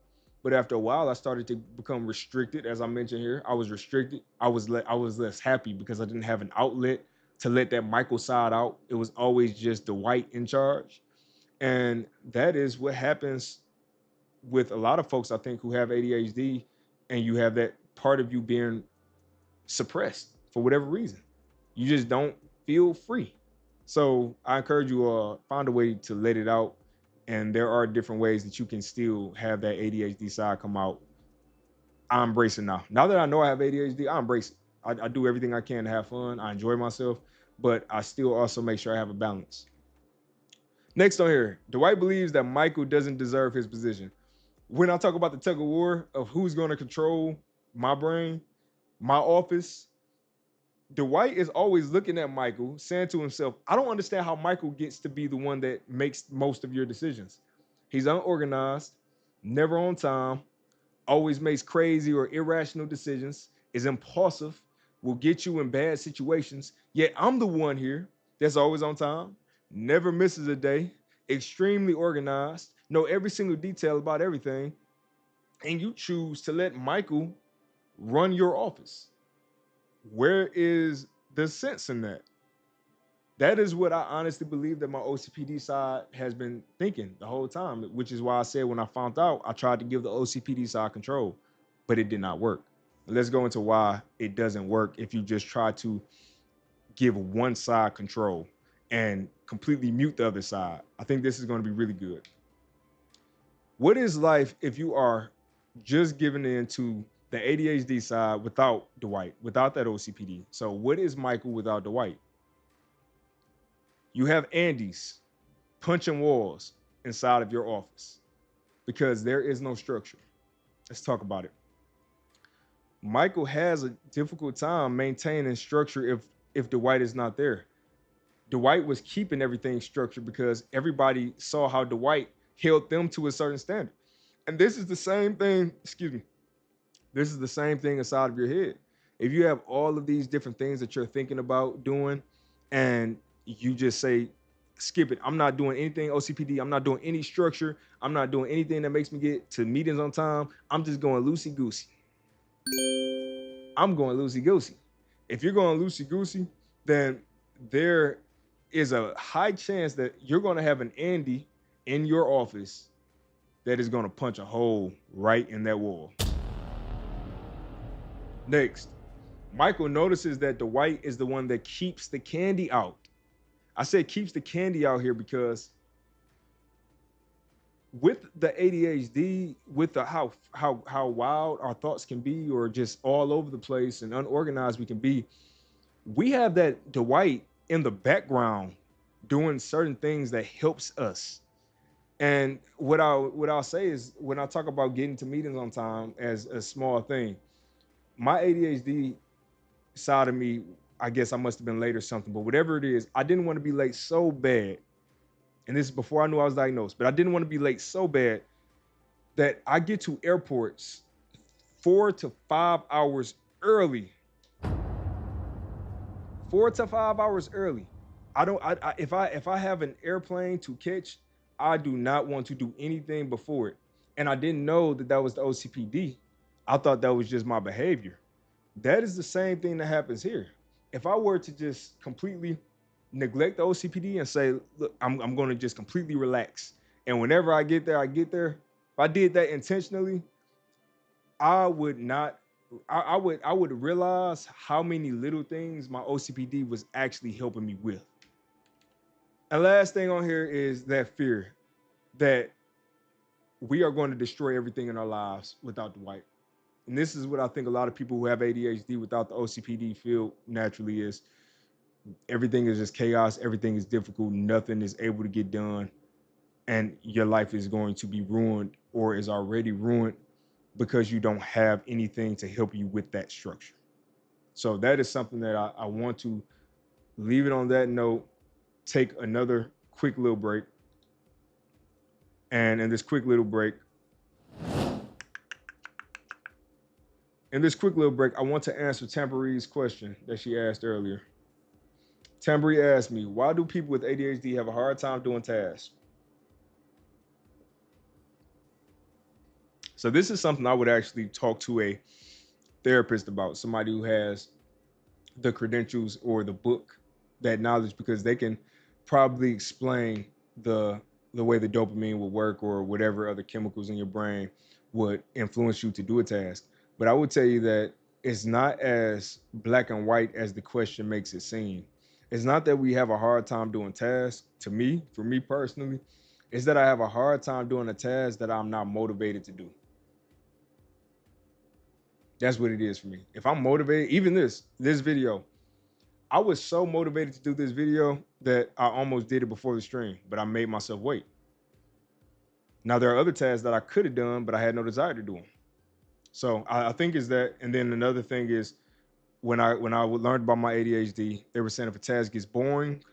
But after a while, I started to become restricted. As I mentioned here, I was restricted. I was less happy because I didn't have an outlet to let that Michael side out. It was always just Dwight in charge. And that is what happens with a lot of folks, I think, who have ADHD, and you have that part of you being suppressed for whatever reason. You just don't feel free. So I encourage you find a way to let it out. And there are different ways that you can still have that ADHD side come out. I embrace it now. Now that I know I have ADHD, I embrace it. I do everything I can to have fun. I enjoy myself, but I still also make sure I have a balance. Next on here, Dwight believes that Michael doesn't deserve his position. When I talk about the tug of war of who's going to control my brain, my office, Dwight is always looking at Michael, saying to himself, I don't understand how Michael gets to be the one that makes most of your decisions. He's unorganized, never on time, always makes crazy or irrational decisions, is impulsive, will get you in bad situations. Yet I'm the one here that's always on time, never misses a day, extremely organized, know every single detail about everything, and you choose to let Michael run your office. Where is the sense in that? That is what I honestly believe that my OCPD side has been thinking the whole time, which is why I said when I found out, I tried to give the OCPD side control, but it did not work. Let's go into why it doesn't work if you just try to give one side control and completely mute the other side. I think this is going to be really good. What is life if you are just giving in to the ADHD side without Dwight, without that OCPD? So what is Michael without Dwight? You have Andes punching walls inside of your office because there is no structure. Let's talk about it. Michael has a difficult time maintaining structure if Dwight is not there. Dwight was keeping everything structured because everybody saw how Dwight held them to a certain standard. And this is the same thing, excuse me, this is the same thing inside of your head. If you have all of these different things that you're thinking about doing and you just say, skip it, I'm not doing anything OCPD, I'm not doing any structure, I'm not doing anything that makes me get to meetings on time, I'm just going loosey-goosey. I'm going loosey-goosey. If you're going loosey-goosey, then there is a high chance that you're going to have an Andy in your office that is going to punch a hole right in that wall. Next, Michael notices that Dwight is the one that keeps the candy out. I said keeps the candy out here because with the ADHD, with the how wild our thoughts can be, or just all over the place and unorganized we can be, we have that Dwight in the background doing certain things that helps us. And what I'll say is when I talk about getting to meetings on time as a small thing, my ADHD side of me, I guess I must have been late or something, but whatever it is, I didn't want to be late so bad. And this is before I knew I was diagnosed, but I didn't want to be late so bad that I get to airports 4 to 5 hours early. 4 to 5 hours early. If I have an airplane to catch, I do not want to do anything before it. And I didn't know that was the OCPD. I thought that was just my behavior. That is the same thing that happens here. If I were to just completely neglect the OCPD and say, look, I'm going to just completely relax. And whenever I get there, I get there. If I did that intentionally, I would not, I would realize how many little things my OCPD was actually helping me with. And last thing on here is that fear that we are going to destroy everything in our lives without Dwight. And this is what I think a lot of people who have ADHD without the OCPD feel naturally is everything is just chaos. Everything is difficult. Nothing is able to get done. And your life is going to be ruined or is already ruined because you don't have anything to help you with that structure. So that is something that I want to leave it on that note, take another quick little break. And in this quick little break, I want to answer Tambourine's question that she asked earlier. Tambourine asked me, why do people with ADHD have a hard time doing tasks? So this is something I would actually talk to a therapist about, somebody who has the credentials or the book, that knowledge, because they can probably explain the way the dopamine would work or whatever other chemicals in your brain would influence you to do a task. But I would tell you that it's not as black and white as the question makes it seem. It's not that we have a hard time doing tasks. For me personally, it's that I have a hard time doing a task that I'm not motivated to do. That's what it is for me. If I'm motivated, even this video, I was so motivated to do this video that I almost did it before the stream, but I made myself wait. Now, there are other tasks that I could have done, but I had no desire to do them. So I think is that, and then another thing is when I learned about my ADHD, they were saying if a task gets boring,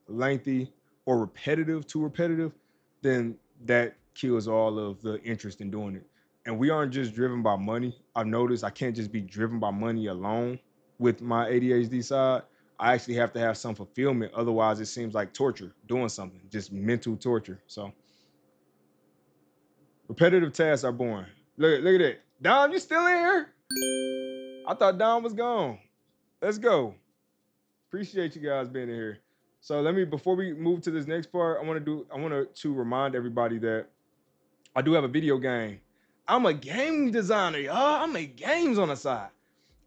lengthy, or too repetitive, then that kills all of the interest in doing it. And we aren't just driven by money. I've noticed I can't just be driven by money alone with my ADHD side. I actually have to have some fulfillment. Otherwise, it seems like torture, doing something, just mental torture. So repetitive tasks are boring. Look at that. Dom, you still in here? I thought Dom was gone. Let's go. Appreciate you guys being in here. So before we move to this next part, I want to remind everybody that I do have a video game. I'm a game designer, y'all. I make games on the side.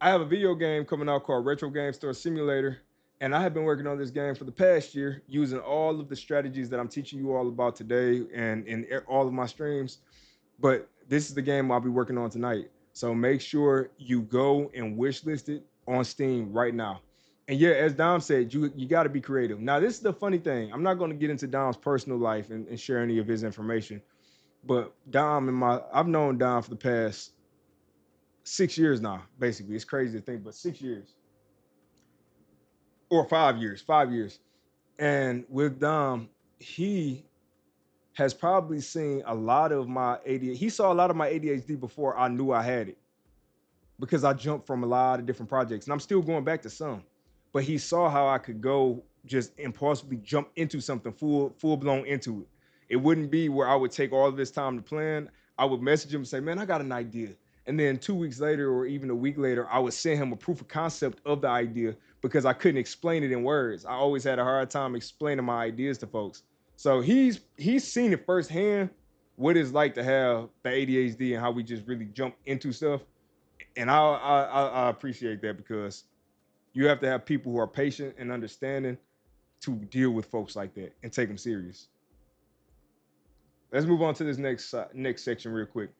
I have a video game coming out called Retro Game Store Simulator, and I have been working on this game for the past year using all of the strategies that I'm teaching you all about today and in all of my streams. But this is the game I'll be working on tonight. So make sure you go and wishlist it on Steam right now. And yeah, as Dom said, you got to be creative. Now, this is the funny thing. I'm not going to get into Dom's personal life and share any of his information. But I've known Dom for the past 6 years now, basically. It's crazy to think, but 6 years. Or 5 years, 5 years. And with Dom, he has probably seen a lot of my ADHD. He saw a lot of my ADHD before I knew I had it because I jumped from a lot of different projects and I'm still going back to some. But he saw how I could go just impulsively jump into something full blown into it. It wouldn't be where I would take all of this time to plan. I would message him and say, man, I got an idea. And then 2 weeks later or even a week later, I would send him a proof of concept of the idea because I couldn't explain it in words. I always had a hard time explaining my ideas to folks. So he's seen it firsthand what it's like to have the ADHD and how we just really jump into stuff. And I appreciate that because you have to have people who are patient and understanding to deal with folks like that and take them serious. Let's move on to this next section real quick.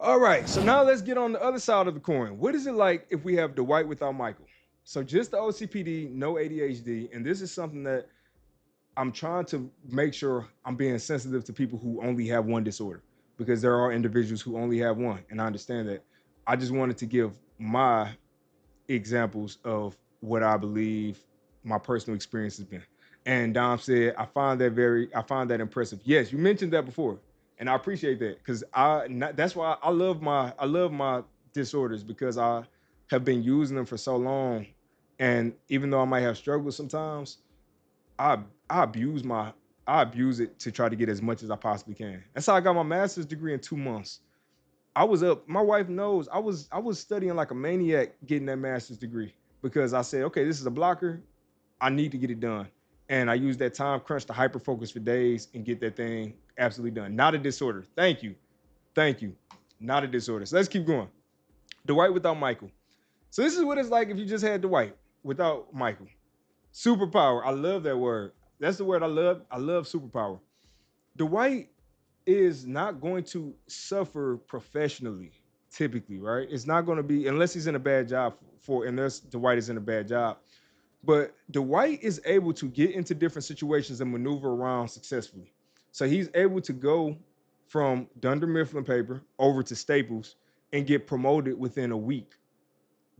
All right, so now let's get on the other side of the coin. What is it like if we have Dwight without Michael? So just the OCPD, no ADHD, and this is something that I'm trying to make sure I'm being sensitive to people who only have one disorder because there are individuals who only have one, and I understand that. I just wanted to give my examples of what I believe my personal experience has been. And Dom said, I find that impressive. Yes, you mentioned that before. And I appreciate that because that's why I love my disorders because I have been using them for so long. And even though I might have struggles sometimes, I abuse it to try to get as much as I possibly can. That's how I got my master's degree in 2 months. I was up, my wife knows, I was studying like a maniac getting that master's degree because I said, okay, this is a blocker. I need to get it done. And I used that time crunch to hyper focus for days and get that thing absolutely done. Not a disorder. Thank you. Not a disorder. So let's keep going. Dwight without Michael. So this is what it's like if you just had Dwight without Michael. Superpower. I love that word. That's the word I love. I love superpower. Dwight is not going to suffer professionally, typically, right? It's not going to be, unless he's in a bad job unless Dwight is in a bad job. But Dwight is able to get into different situations and maneuver around successfully. So he's able to go from Dunder Mifflin paper over to Staples and get promoted within a week.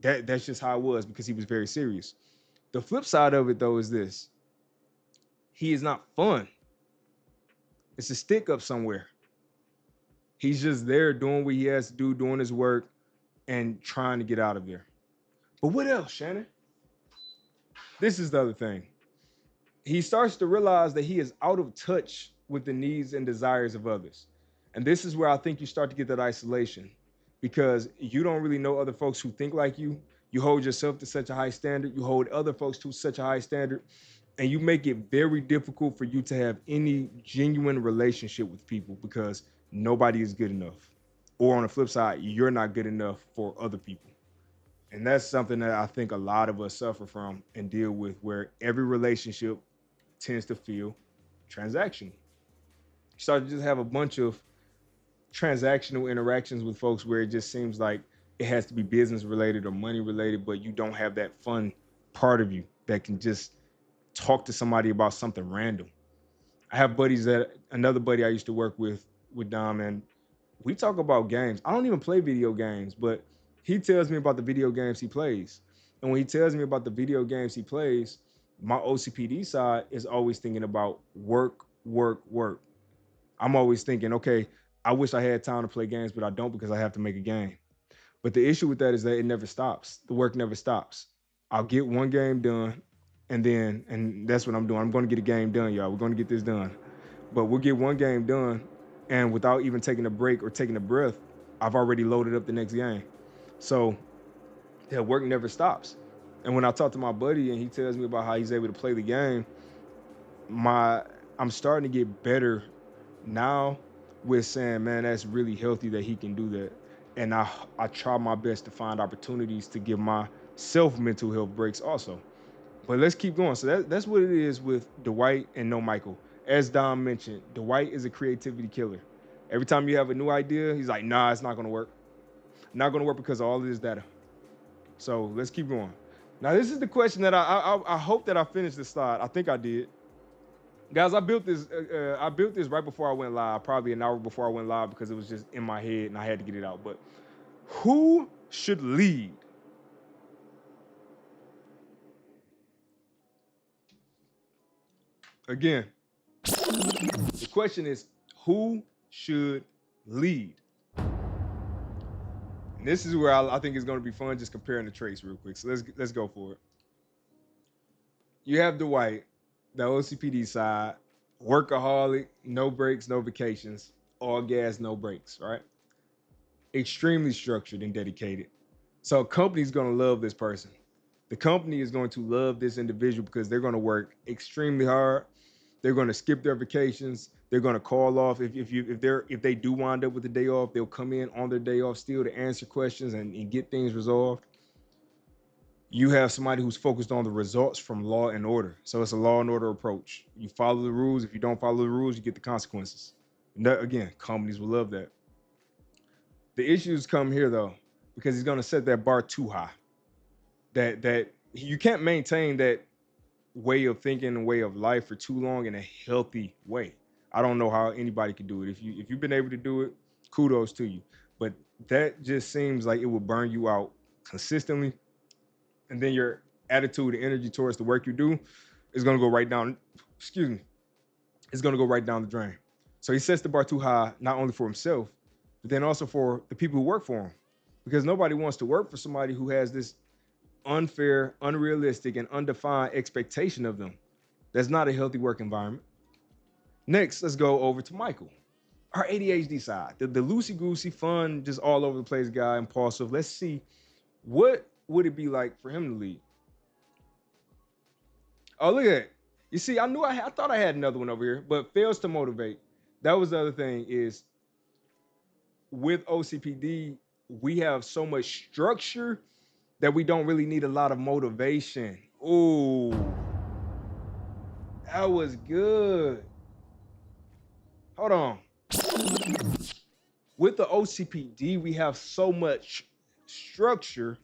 That's just how it was because he was very serious. The flip side of it, though, is this. He is not fun. It's a stick up somewhere. He's just there doing what he has to do, doing his work, and trying to get out of there. But what else, Shannon? This is the other thing. He starts to realize that he is out of touch with the needs and desires of others. And this is where I think you start to get that isolation because you don't really know other folks who think like you. You hold yourself to such a high standard. You hold other folks to such a high standard. And you make it very difficult for you to have any genuine relationship with people because nobody is good enough. Or on the flip side, you're not good enough for other people. And that's something that I think a lot of us suffer from and deal with, where every relationship tends to feel transactional. You start to just have a bunch of transactional interactions with folks where it just seems like it has to be business related or money related, but you don't have that fun part of you that can just talk to somebody about something random. I have another buddy I used to work with Dom, and we talk about games. I don't even play video games, but he tells me about the video games he plays. And when he tells me about the video games he plays, my OCPD side is always thinking about work. I'm always thinking, okay, I wish I had time to play games, but I don't because I have to make a game. But the issue with that is that it never stops. The work never stops. I'll get one game done, and that's what I'm doing. I'm going to get a game done, y'all. We're going to get this done. But we'll get one game done, and without even taking a break or taking a breath, I've already loaded up the next game. So that work never stops. And when I talk to my buddy and he tells me about how he's able to play the game, I'm starting to get better now with saying, man, that's really healthy that he can do that. And I try my best to find opportunities to give myself mental health breaks also. But let's keep going. So that's what it is with Dwight and no Michael. As Dom mentioned, Dwight is a creativity killer. Every time you have a new idea, he's like, nah, it's not going to work. Not going to work because of all of this data. So let's keep going. Now, this is the question that I hope that I finished this slide. I think I did. Guys, I built this right before I went live, probably an hour before I went live because it was just in my head and I had to get it out. But who should lead? Again, the question is, who should lead? And this is where I think it's going to be fun just comparing the traits real quick. So let's go for it. You have Dwight, the OCPD side, workaholic, no breaks, no vacations, all gas, no breaks, right? Extremely structured and dedicated. So a company's going to love this person. The company is going to love this individual because they're going to work extremely hard. They're going to skip their vacations. They're going to call off. If they do wind up with a day off, they'll come in on their day off still to answer questions and get things resolved. You have somebody who's focused on the results from law and order. So it's a law and order approach. You follow the rules. If you don't follow the rules, you get the consequences. And that, again, companies will love that. The issues come here, though, because he's going to set that bar too high. That you can't maintain that way of thinking and way of life for too long in a healthy way. I don't know how anybody could do it. If you've been able to do it, kudos to you. But that just seems like it will burn you out consistently. And then your attitude and energy towards the work you do is going to go right down, it's going to go right down the drain. So he sets the bar too high, not only for himself, but then also for the people who work for him. Because nobody wants to work for somebody who has this unfair, unrealistic, and undefined expectation of them. That's not a healthy work environment. Next, let's go over to Michael, our ADHD side, the loosey-goosey, fun, just all over the place guy, impulsive. Let's see, what would it be like for him to lead? Oh, look at that. You see, I thought I had another one over here, but fails to motivate. That was the other thing is with OCPD, we have so much structure that we don't really need a lot of motivation. Ooh, that was good. Hold on. With the OCPD, we have so much structure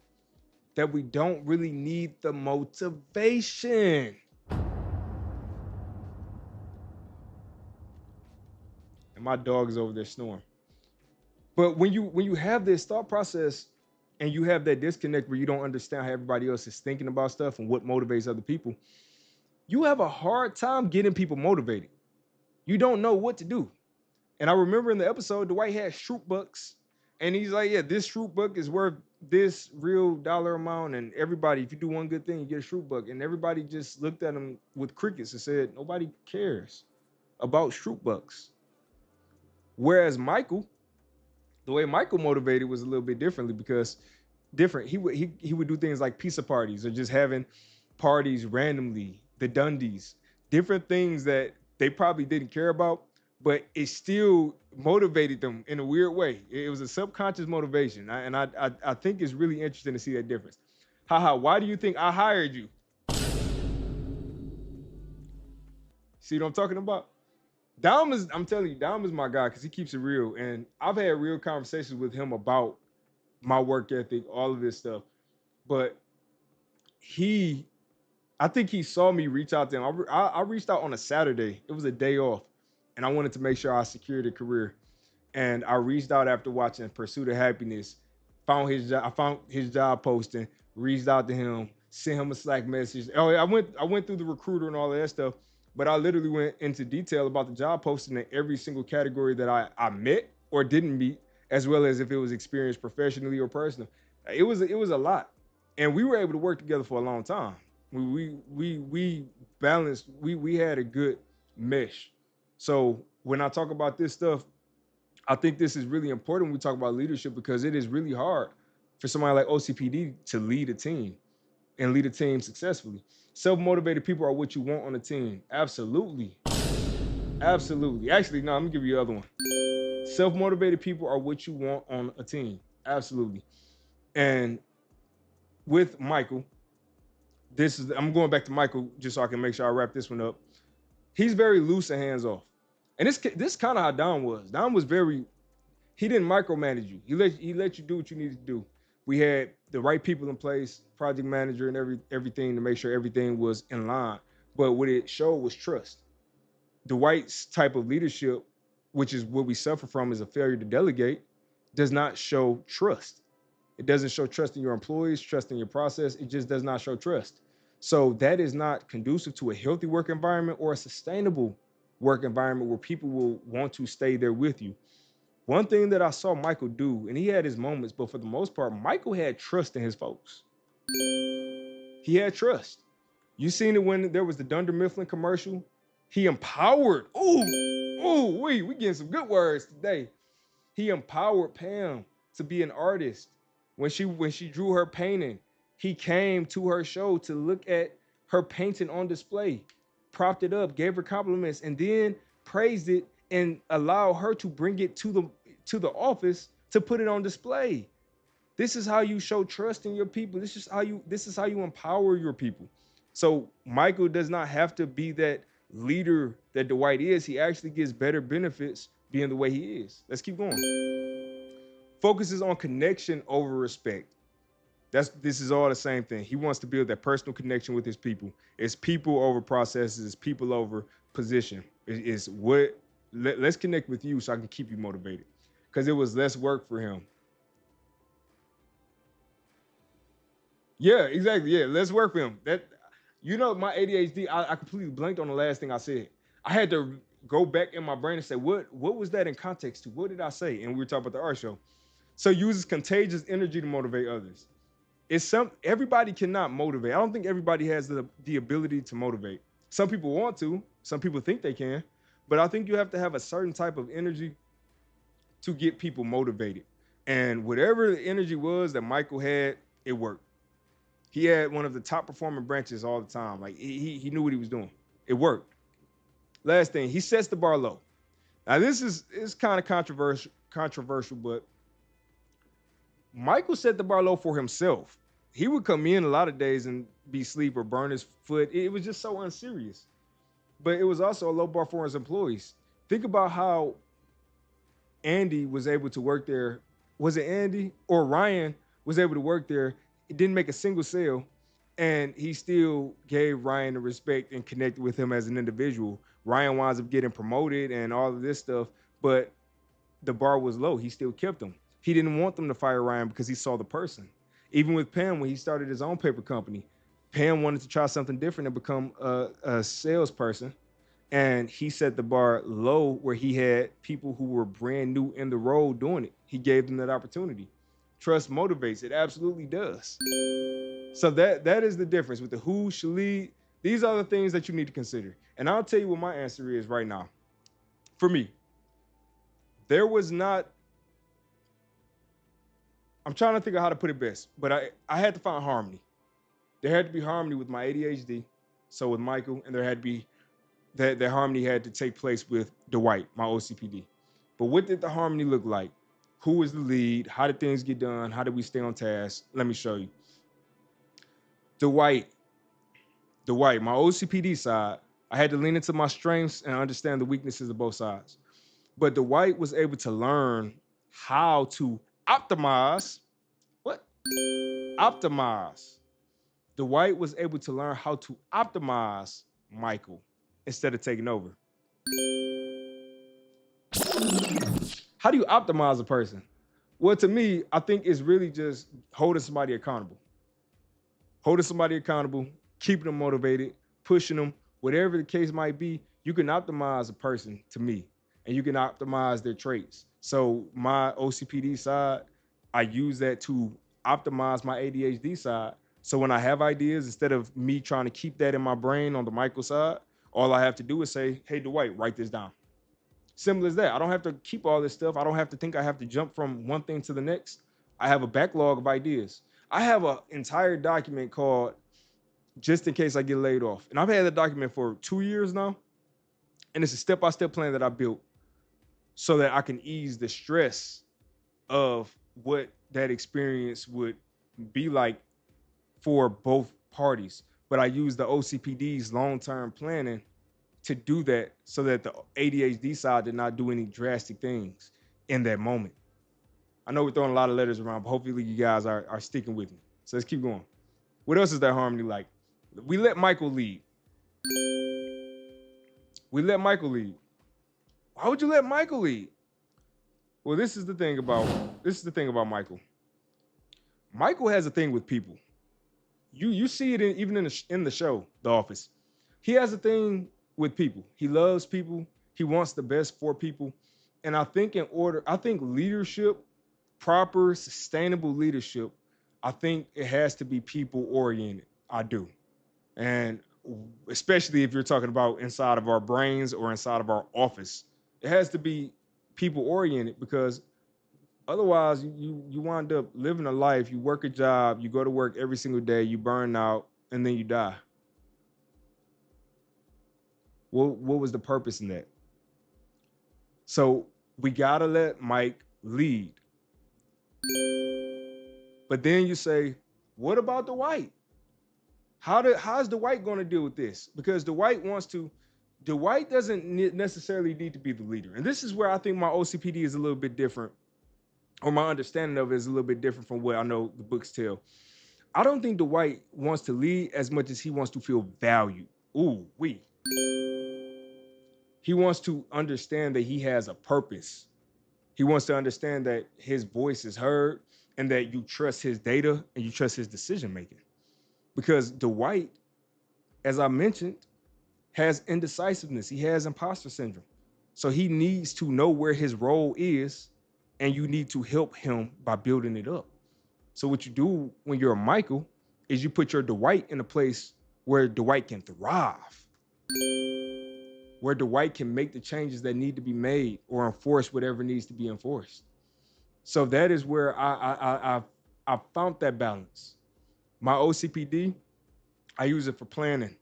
that we don't really need the motivation. And my dog is over there snoring. But when you have this thought process and you have that disconnect where you don't understand how everybody else is thinking about stuff and what motivates other people, you have a hard time getting people motivated. You don't know what to do. And I remember in the episode, Dwight had Schrute bucks, and he's like, yeah, this Schrute buck is worth this real dollar amount. And everybody, if you do one good thing, you get a Schrute buck. And everybody just looked at him with crickets and said, nobody cares about Schrute bucks. Whereas Michael, the way Michael motivated was a little bit differently because he would do things like pizza parties or just having parties randomly, the Dundies, different things that they probably didn't care about, but it still motivated them in a weird way. It was a subconscious motivation. I think it's really interesting to see that difference. Haha, why do you think I hired you? See what I'm talking about? I'm telling you, Dom is my guy because he keeps it real. And I've had real conversations with him about my work ethic, all of this stuff. But I think he saw me reach out to him. I reached out on a Saturday. It was a day off. And I wanted to make sure I secured a career. And I reached out after watching Pursuit of Happiness, found his job posting, reached out to him, sent him a Slack message. Oh, I went through the recruiter and all of that stuff. But I literally went into detail about the job posting in every single category that I met or didn't meet, as well as if it was experienced professionally or personally. It was a lot. And we were able to work together for a long time. We balanced, we had a good mesh. So when I talk about this stuff, I think this is really important when we talk about leadership, because it is really hard for somebody like OCPD to lead a team and lead a team successfully. Self-motivated people are what you want on a team. Absolutely. Absolutely. Actually, no, let me give you the other one. Self-motivated people are what you want on a team. Absolutely. And with Michael, I'm going back to Michael just so I can make sure I wrap this one up. He's very loose and hands off. And this kind of how Don was. Don was he didn't micromanage you. He let you do what you needed to do. We had the right people in place, project manager and everything to make sure everything was in line. But what it showed was trust. Dwight's type of leadership, which is what we suffer from, is a failure to delegate, does not show trust. It doesn't show trust in your employees, trust in your process. It just does not show trust. So that is not conducive to a healthy work environment or a sustainable work environment where people will want to stay there with you. One thing that I saw Michael do, and he had his moments, but for the most part, Michael had trust in his folks. He had trust. You seen it when there was the Dunder Mifflin commercial. He empowered. We getting some good words today. He empowered Pam to be an artist. When she drew her painting, he came to her show to look at her painting on display, propped it up, gave her compliments, and then praised it and allow her to bring it to the office to put it on display. This is how you show trust in your people. This is how you empower your people. So Michael does not have to be that leader that Dwight is. He actually gets better benefits being the way he is. Let's keep going. Focuses on connection over respect. This is all the same thing. He wants to build that personal connection with his people. It's people over processes. It's people over position. Let's connect with you so I can keep you motivated, because it was less work for him. Yeah, exactly. Yeah, let's work for him. My ADHD, I completely blanked on the last thing I said. I had to go back in my brain and say, what was that in context to? What did I say? And we were talking about the art show. So uses contagious energy to motivate others. Everybody cannot motivate. I don't think everybody has the ability to motivate. Some people want to, some people think they can, but I think you have to have a certain type of energy to get people motivated. And whatever the energy was that Michael had, it worked. He had one of the top performing branches all the time. Like he knew what he was doing. It worked. Last thing, he sets the bar low. Now this is kind of controversial, but Michael set the bar low for himself. He would come in a lot of days and be asleep or burn his foot. It was just so unserious. But it was also a low bar for his employees. Think about how Andy was able to work there. Was it Andy or Ryan was able to work there? It didn't make a single sale, and he still gave Ryan the respect and connected with him as an individual. Ryan winds up getting promoted and all of this stuff, but the bar was low. He still kept him. He didn't want them to fire Ryan because he saw the person. Even with Pam, when he started his own paper company, Pam wanted to try something different and become a salesperson. And he set the bar low where he had people who were brand new in the role doing it. He gave them that opportunity. Trust motivates. It absolutely does. So that is the difference with the who should lead. These are the things that you need to consider. And I'll tell you what my answer is right now. For me, I'm trying to think of how to put it best, but I had to find harmony. There had to be harmony with my ADHD. So with Michael, and there had to be that harmony had to take place with Dwight, my OCPD. But what did the harmony look like? Who was the lead? How did things get done? How did we stay on task? Let me show you. Dwight, my OCPD side, I had to lean into my strengths and understand the weaknesses of both sides. But Dwight was able to learn how to optimize. What? Optimize. Dwight was able to learn how to optimize Michael instead of taking over. How do you optimize a person? Well, to me, I think it's really just holding somebody accountable. Holding somebody accountable, keeping them motivated, pushing them, whatever the case might be. You can optimize a person, to me, and you can optimize their traits. So my OCPD side, I use that to optimize my ADHD side So when I have ideas, instead of me trying to keep that in my brain on the Michael side, all I have to do is say, hey, Dwight, write this down. Simple as that. I don't have to keep all this stuff. I don't have to think I have to jump from one thing to the next. I have a backlog of ideas. I have an entire document called Just in Case I Get Laid Off. And I've had that document for 2 years now. And it's a step-by-step plan that I built so that I can ease the stress of what that experience would be like for both parties. But I use the OCPD's long-term planning to do that so that the ADHD side did not do any drastic things in that moment. I know we're throwing a lot of letters around, but hopefully you guys are sticking with me. So let's keep going. What else is that harmony like? We let Michael lead. We let Michael lead. Why would you let Michael lead? Well, this is the thing about Michael. Michael has a thing with people. You see it even in the show, The Office. He has a thing with people. He loves people. He wants the best for people. And I think leadership, proper, sustainable leadership, I think it has to be people oriented. I do. And especially if you're talking about inside of our brains or inside of our office, it has to be people oriented, because otherwise you wind up living a life, you work a job, you go to work every single day, you burn out, and then you die. What was the purpose in that? So we gotta let Mike lead. But then you say, what about Dwight? How's Dwight going to deal with this? Because Dwight doesn't necessarily need to be the leader. And this is where I think my OCPD is a little bit different, or my understanding of it is a little bit different from what I know the books tell. I don't think Dwight wants to lead as much as he wants to feel valued. He wants to understand that he has a purpose. He wants to understand that his voice is heard and that you trust his data and you trust his decision making. Because Dwight, as I mentioned, has indecisiveness. He has imposter syndrome. So he needs to know where his role is, and you need to help him by building it up. So what you do when you're a Michael is you put your Dwight in a place where Dwight can thrive, where Dwight can make the changes that need to be made or enforce whatever needs to be enforced. So that is where I found that balance. My OCPD, I use it for planning,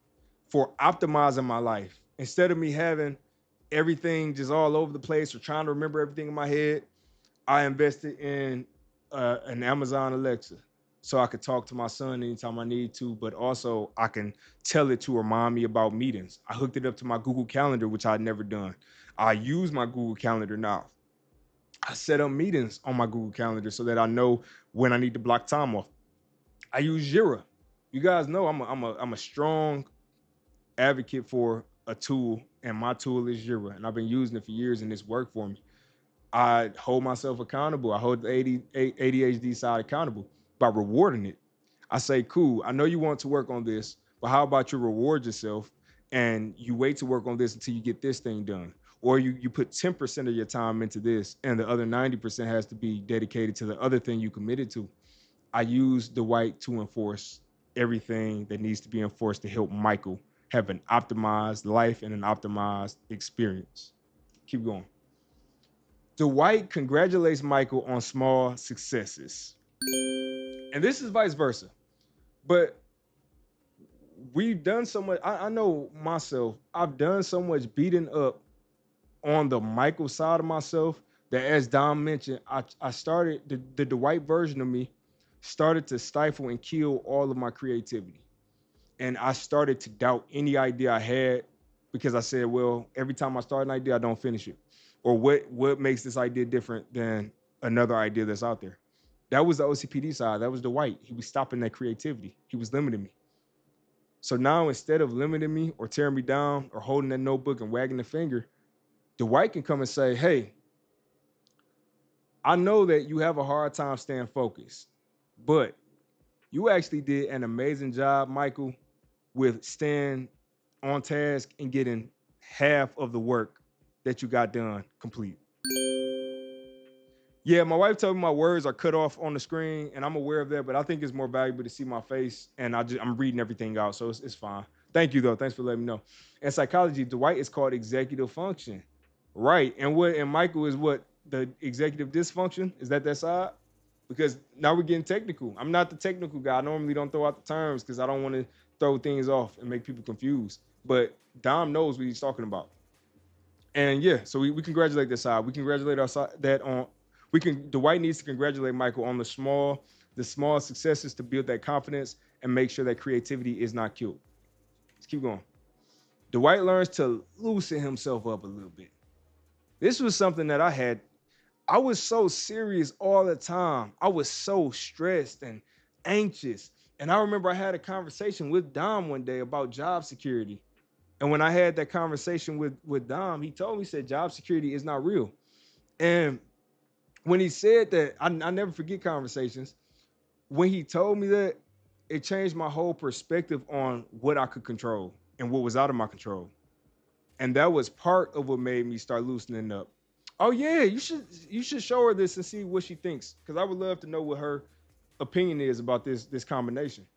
for optimizing my life. Instead of me having everything just all over the place or trying to remember everything in my head, I invested in an Amazon Alexa so I could talk to my son anytime I need to, but also I can tell it to remind me about meetings. I hooked it up to my Google Calendar, which I'd never done. I use my Google Calendar now. I set up meetings on my Google Calendar so that I know when I need to block time off. I use Jira. You guys know I'm a strong advocate for a tool, and my tool is Jira, and I've been using it for years, and it's worked for me. I hold myself accountable. I hold the ADHD side accountable by rewarding it. I say, cool, I know you want to work on this, but how about you reward yourself and you wait to work on this until you get this thing done? Or you put 10% of your time into this, and the other 90% has to be dedicated to the other thing you committed to. I use Dwight to enforce everything that needs to be enforced to help Michael have an optimized life and an optimized experience. Keep going. Dwight congratulates Michael on small successes. And this is vice versa. But we've done so much. I know myself, I've done so much beating up on the Michael side of myself that, as Dom mentioned, I started, the Dwight version of me started to stifle and kill all of my creativity. And I started to doubt any idea I had, because I said, well, every time I start an idea, I don't finish it. Or what makes this idea different than another idea that's out there? That was the OCPD side. That was Dwight. He was stopping that creativity. He was limiting me. So now, instead of limiting me or tearing me down or holding that notebook and wagging the finger, Dwight can come and say, hey, I know that you have a hard time staying focused, but you actually did an amazing job, Michael, with staying on task and getting half of the work that you got done complete. Yeah, my wife told me my words are cut off on the screen, and I'm aware of that. But I think it's more valuable to see my face, and I'm reading everything out, so it's fine. Thank you though. Thanks for letting me know. In psychology, Dwight is called executive function, right? And Michael is what, the executive dysfunction? Is that side? Because now we're getting technical. I'm not the technical guy. I normally don't throw out the terms because I don't want to throw things off and make people confused. But Dom knows what he's talking about. And yeah, so we congratulate this side. We congratulate our side that on Dwight needs to congratulate Michael on the small successes to build that confidence and make sure that creativity is not killed. Let's keep going. Dwight learns to loosen himself up a little bit. This was something that I was so serious all the time. I was so stressed and anxious. And I remember I had a conversation with Dom one day about job security. And when I had that conversation with Dom, he told me, he said, job security is not real. And when he said that, I never forget conversations. When he told me that, it changed my whole perspective on what I could control and what was out of my control. And that was part of what made me start loosening up. Oh yeah, you should show her this and see what she thinks, because I would love to know what her opinion is about this combination.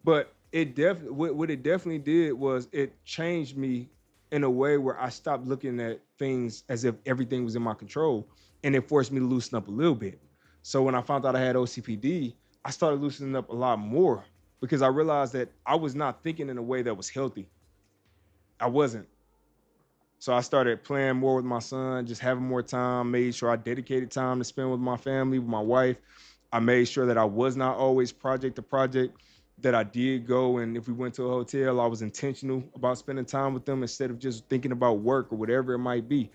But what it definitely did was it changed me in a way where I stopped looking at things as if everything was in my control, and it forced me to loosen up a little bit. So when I found out I had OCPD, I started loosening up a lot more because I realized that I was not thinking in a way that was healthy. I wasn't. So I started playing more with my son, just having more time, made sure I dedicated time to spend with my family, with my wife. I made sure that I was not always project to project, that I did go. And if we went to a hotel, I was intentional about spending time with them instead of just thinking about work or whatever it might be.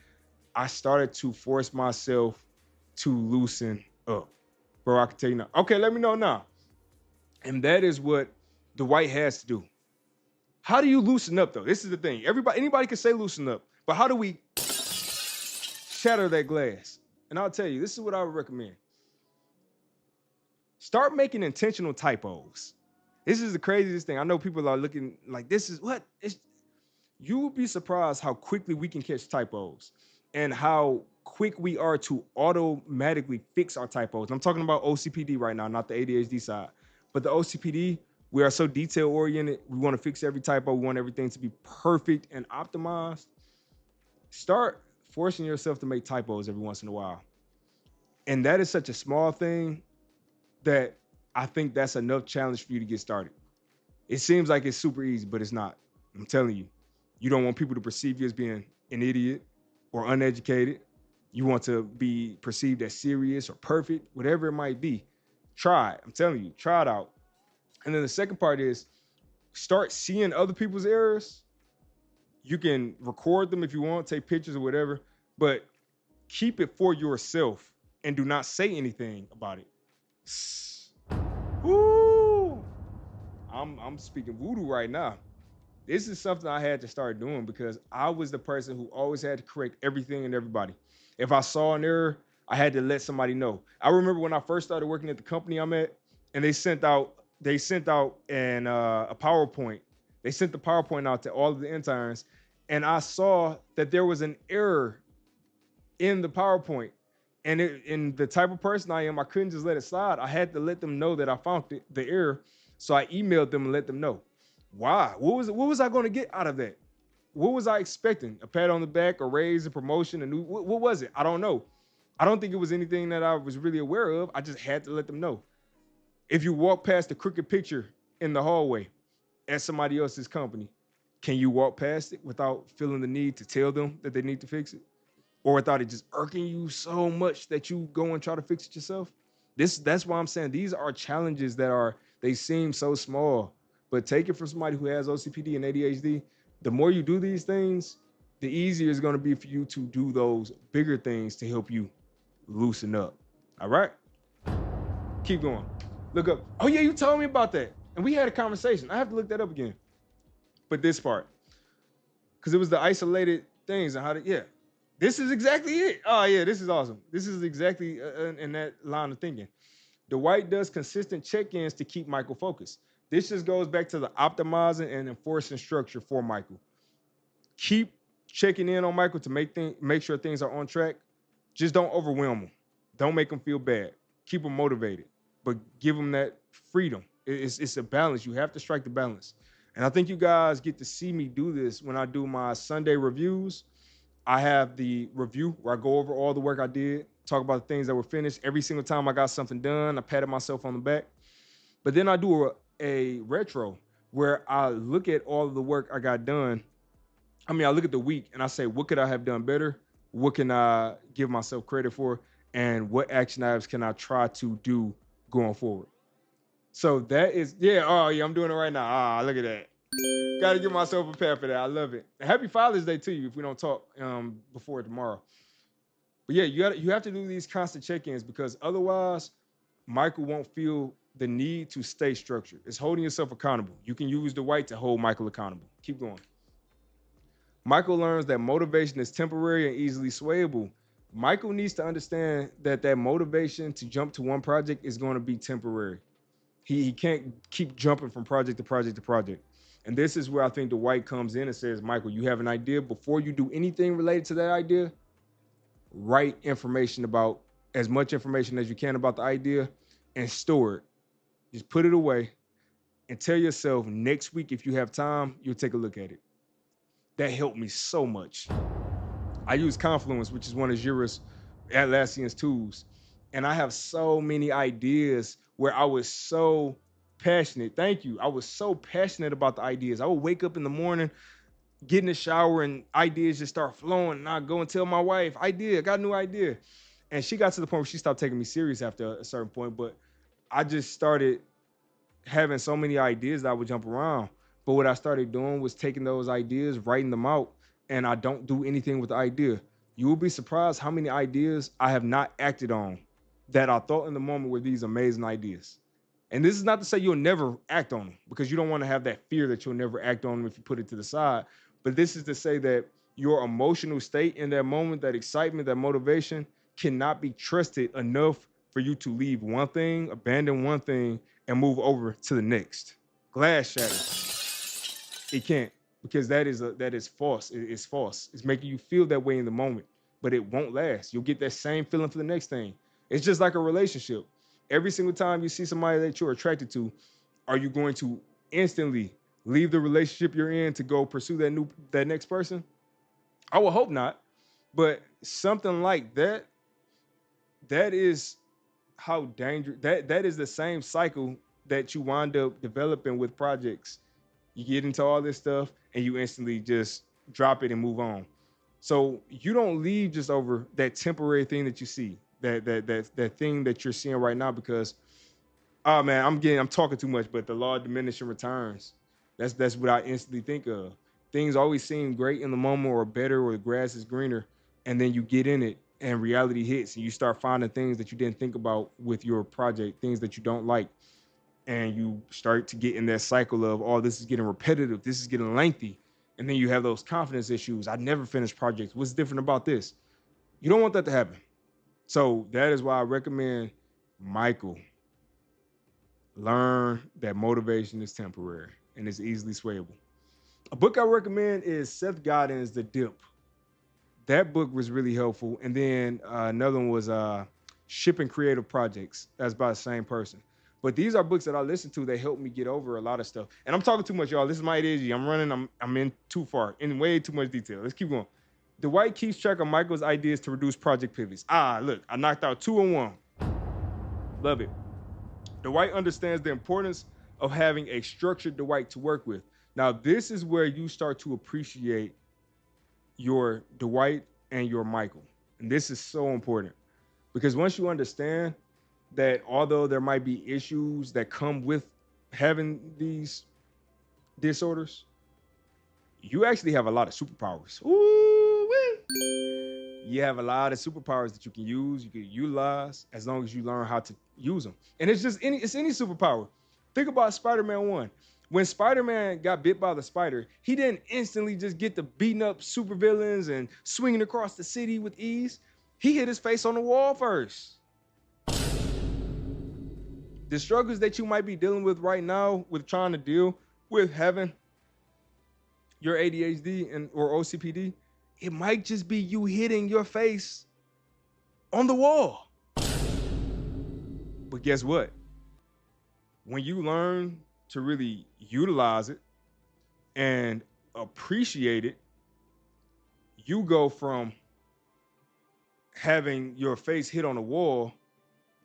I started to force myself to loosen up. Bro, I can tell you now. Okay, let me know now. And that is what Dwight has to do. How do you loosen up though? This is the thing. Anybody can say loosen up, but how do we shatter that glass? And I'll tell you, this is what I would recommend. Start making intentional typos. This is the craziest thing. I know people are looking like, this is what? You will be surprised how quickly we can catch typos and how quick we are to automatically fix our typos. I'm talking about OCPD right now, not the ADHD side. But the OCPD, we are so detail oriented. We want to fix every typo. We want everything to be perfect and optimized. Start forcing yourself to make typos every once in a while. And that is such a small thing that I think that's enough challenge for you to get started. It seems like it's super easy, but it's not. I'm telling you, you don't want people to perceive you as being an idiot or uneducated. You want to be perceived as serious or perfect, whatever it might be. Try it. I'm telling you, try it out. And then the second part is start seeing other people's errors. You can record them if you want, take pictures or whatever, but keep it for yourself and do not say anything about it. Woo! I'm speaking voodoo right now. This is something I had to start doing because I was the person who always had to correct everything and everybody. If I saw an error, I had to let somebody know. I remember when I first started working at the company I'm at, and they sent out a PowerPoint. They sent the PowerPoint out to all of the interns, and I saw that there was an error in the PowerPoint. And in the type of person I am, I couldn't just let it slide. I had to let them know that I found the error. So I emailed them and let them know. Why? What was I going to get out of that? What was I expecting? A pat on the back, a raise, a promotion, what was it? I don't know. I don't think it was anything that I was really aware of. I just had to let them know. If you walk past a crooked picture in the hallway at somebody else's company, can you walk past it without feeling the need to tell them that they need to fix it? Or without it just irking you so much that you go and try to fix it yourself? That's why I'm saying these are challenges they seem so small, but take it from somebody who has OCPD and ADHD. The more you do these things, the easier it's going to be for you to do those bigger things to help you loosen up. All right? Keep going. Look up. Oh yeah, you told me about that. And we had a conversation. I have to look that up again. But this part, because it was the isolated things and yeah. This is exactly it. Oh yeah, this is awesome. This is exactly in that line of thinking. Dwight does consistent check-ins to keep Michael focused. This just goes back to the optimizing and enforcing structure for Michael. Keep checking in on Michael to make sure things are on track. Just don't overwhelm him. Don't make them feel bad. Keep them motivated, but give them that freedom. It's a balance. You have to strike the balance. And I think you guys get to see me do this when I do my Sunday reviews. I have the review where I go over all the work I did, talk about the things that were finished. Every single time I got something done, I patted myself on the back. But then I do a retro where I look at all of the work I got done. I mean, I look at the week and I say, what could I have done better? What can I give myself credit for? And what action items can I try to do going forward? So that is, yeah, oh yeah, I'm doing it right now. Ah, look at that. Got to give myself a pat for that. I love it. And happy Father's Day to you if we don't talk before tomorrow. But yeah, you have to do these constant check-ins because otherwise, Michael won't feel the need to stay structured. It's holding yourself accountable. You can use Dwight to hold Michael accountable. Keep going. Michael learns that motivation is temporary and easily swayable. Michael needs to understand that motivation to jump to one project is going to be temporary. He can't keep jumping from project to project to project. And this is where I think Dwight comes in and says, Michael, you have an idea. Before you do anything related to that idea, write information about as much information as you can about the idea and store it. Just put it away and tell yourself next week, if you have time, you'll take a look at it. That helped me so much. I use Confluence, which is one of Jira's Atlassian's tools. And I have so many ideas where I was so passionate. Thank you. I was so passionate about the ideas. I would wake up in the morning, get in the shower, and ideas just start flowing. And I go and tell my wife, I got a new idea. And she got to the point where she stopped taking me serious after a certain point. But I just started having so many ideas that I would jump around. But what I started doing was taking those ideas, writing them out, and I don't do anything with the idea. You will be surprised how many ideas I have not acted on that I thought in the moment were these amazing ideas. And this is not to say you'll never act on them, because you don't want to have that fear that you'll never act on them if you put it to the side. But this is to say that your emotional state in that moment, that excitement, that motivation cannot be trusted enough for you to leave one thing, abandon one thing, and move over to the next. Glass shatters. It can't, because that is false. It's false. It's making you feel that way in the moment, but it won't last. You'll get that same feeling for the next thing. It's just like a relationship. Every single time you see somebody that you're attracted to, are you going to instantly leave the relationship you're in to go pursue that next person? I would hope not. But something like that, that is how dangerous, that is the same cycle that you wind up developing with projects. You get into all this stuff and you instantly just drop it and move on. So you don't leave just over that temporary thing that you see, that thing that you're seeing right now, because, oh man, I'm talking too much, but the law of diminishing returns, that's what I instantly think of. Things always seem great in the moment or better, or the grass is greener. And then you get in it and reality hits and you start finding things that you didn't think about with your project, things that you don't like. And you start to get in that cycle of, oh, this is getting repetitive, this is getting lengthy. And then you have those confidence issues. I never finished projects. What's different about this? You don't want that to happen. So that is why I recommend Michael learn that motivation is temporary and it's easily swayable. A book I recommend is Seth Godin's The Dip. That book was really helpful. And then another one was Shipping Creative Projects. That's by the same person. But these are books that I listen to that help me get over a lot of stuff. And I'm talking too much, y'all. This is my ADHD. I'm in too far, in way too much detail. Let's keep going. Dwight keeps track of Michael's ideas to reduce project pivots. Look, I knocked out 2 in 1. Love it. Dwight understands the importance of having a structured Dwight to work with. Now, this is where you start to appreciate your Dwight and your Michael. And this is so important, because once you understand that although there might be issues that come with having these disorders, you actually have a lot of superpowers. Ooh-wee. You have a lot of superpowers that you can use, you can utilize, as long as you learn how to use them. And it's any superpower. Think about Spider-Man 1. When Spider-Man got bit by the spider, he didn't instantly just get to beating up supervillains and swinging across the city with ease. He hit his face on the wall first. The struggles that you might be dealing with right now with trying to deal with having your ADHD or OCPD, it might just be you hitting your face on the wall. guess what? When you learn to really utilize it and appreciate it, you go from having your face hit on a wall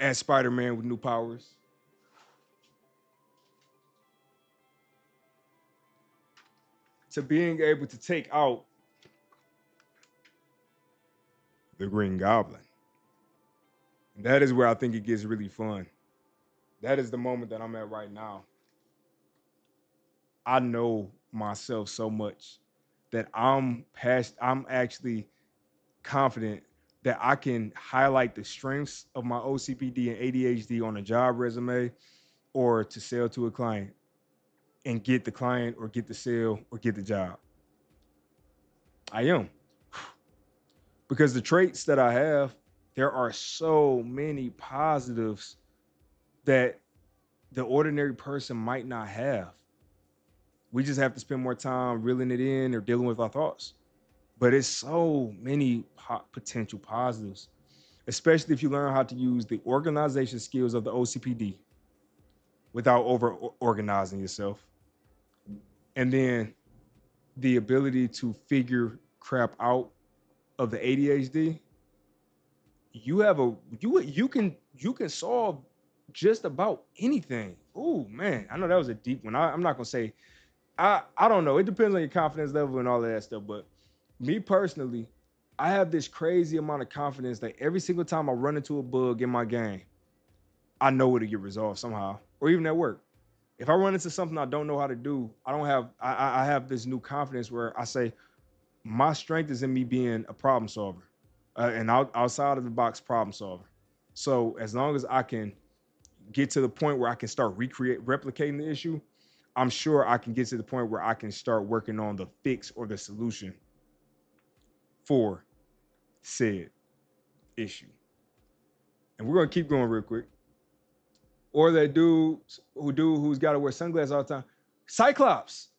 as Spider-Man with new powers to being able to take out the Green Goblin. And that is where I think it gets really fun. That is the moment that I'm at right now. I know myself so much that I'm actually confident that I can highlight the strengths of my OCPD and ADHD on a job resume or to sell to a client and get the client or get the sale or get the job. I am. Because the traits that I have, there are so many positives that the ordinary person might not have. We just have to spend more time reeling it in or dealing with our thoughts. But it's so many potential positives, especially if you learn how to use the organization skills of the OCPD without over organizing yourself. And then the ability to figure crap out of the ADHD, you can solve just about anything. Oh man, I know that was a deep one. I'm not gonna say I don't know. It depends on your confidence level and all of that stuff. But me personally, I have this crazy amount of confidence that every single time I run into a bug in my game, I know it'll get resolved somehow, or even at work. If I run into something I don't know how to do, I have this new confidence where I say my strength is in me being a problem solver, outside of the box problem solver. So as long as I can get to the point where I can start replicating the issue, I'm sure I can get to the point where I can start working on the fix or the solution for said issue. And we're gonna keep going real quick. Or that dude who's got to wear sunglasses all the time. Cyclops.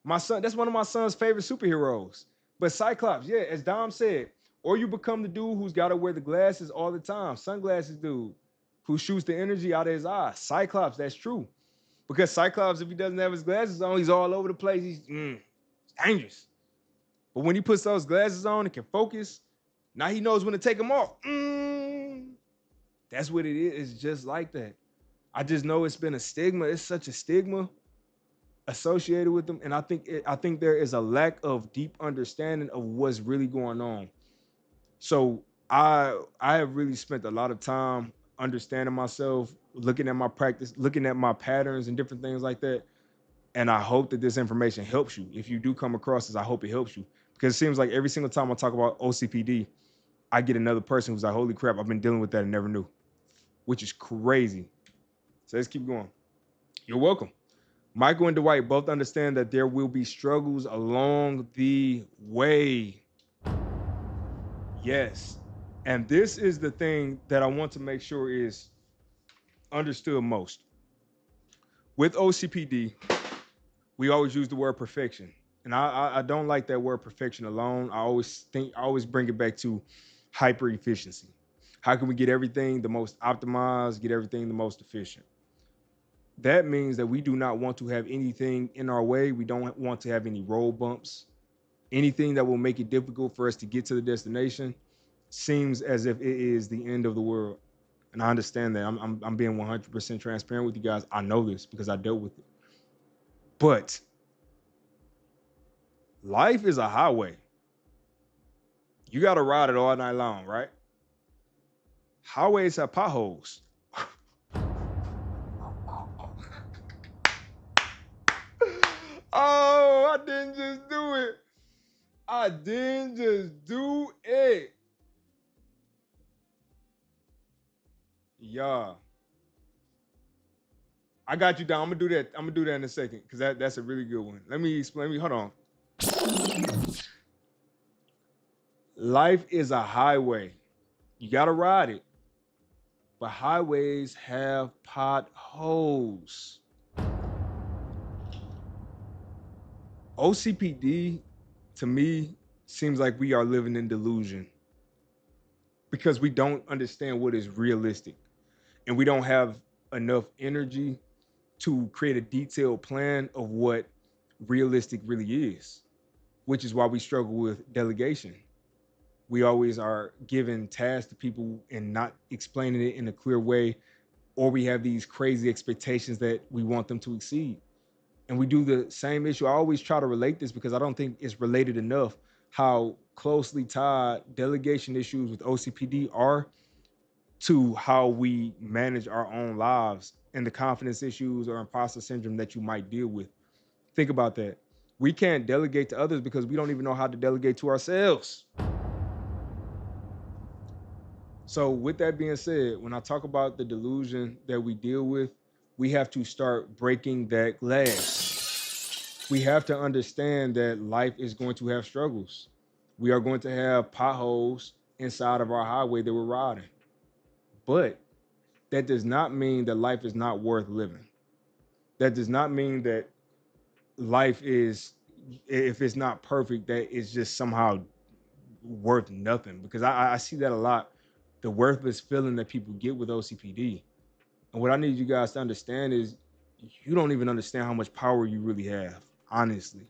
My son, that's one of my son's favorite superheroes. But Cyclops, yeah, as Dom said, or you become the dude who's got to wear the glasses all the time. Sunglasses dude who shoots the energy out of his eyes. Cyclops, that's true. Because Cyclops, if he doesn't have his glasses on, he's all over the place. He's dangerous. But when he puts those glasses on and can focus, now he knows when to take them off. That's what it is. It's just like that. I just know it's been a stigma. It's such a stigma associated with them. And I think there is a lack of deep understanding of what's really going on. So I have really spent a lot of time understanding myself, looking at my practice, looking at my patterns and different things like that. And I hope that this information helps you. If you do come across this, I hope it helps you. Because it seems like every single time I talk about OCPD, I get another person who's like, holy crap, I've been dealing with that and never knew, which is crazy. So let's keep going. You're welcome. Michael and Dwight both understand that there will be struggles along the way. Yes. And this is the thing that I want to make sure is understood most. With OCPD, we always use the word perfection. And I don't like that word perfection alone. I always bring it back to hyper efficiency. How can we get everything the most optimized, get everything the most efficient? That means that we do not want to have anything in our way. We don't want to have any road bumps. Anything that will make it difficult for us to get to the destination seems as if it is the end of the world. And I understand that. I'm being 100% transparent with you guys. I know this because I dealt with it. But life is a highway. You got to ride it all night long, right? Highways have potholes. Oh, I didn't just do it. I didn't just do it. Yeah. I got you down. I'm gonna do that in a second because that's a really good one. Let me explain. Hold on. Life is a highway. You gotta ride it. But highways have potholes. OCPD, to me, seems like we are living in delusion because we don't understand what is realistic. and we don't have enough energy to create a detailed plan of what realistic really is, which is why we struggle with delegation. We always are giving tasks to people and not explaining it in a clear way, or we have these crazy expectations that we want them to exceed. And we do the same issue. I always try to relate this because I don't think it's related enough how closely tied delegation issues with OCPD are to how we manage our own lives and the confidence issues or imposter syndrome that you might deal with. Think about that. We can't delegate to others because we don't even know how to delegate to ourselves. So, with that being said, when I talk about the delusion that we deal with, we have to start breaking that glass. We have to understand that life is going to have struggles. We are going to have potholes inside of our highway that we're riding. But that does not mean that life is not worth living. That does not mean that life is, if it's not perfect, that it's just somehow worth nothing. Because I see that a lot, the worthless feeling that people get with OCPD. And what I need you guys to understand is you don't even understand how much power you really have, honestly.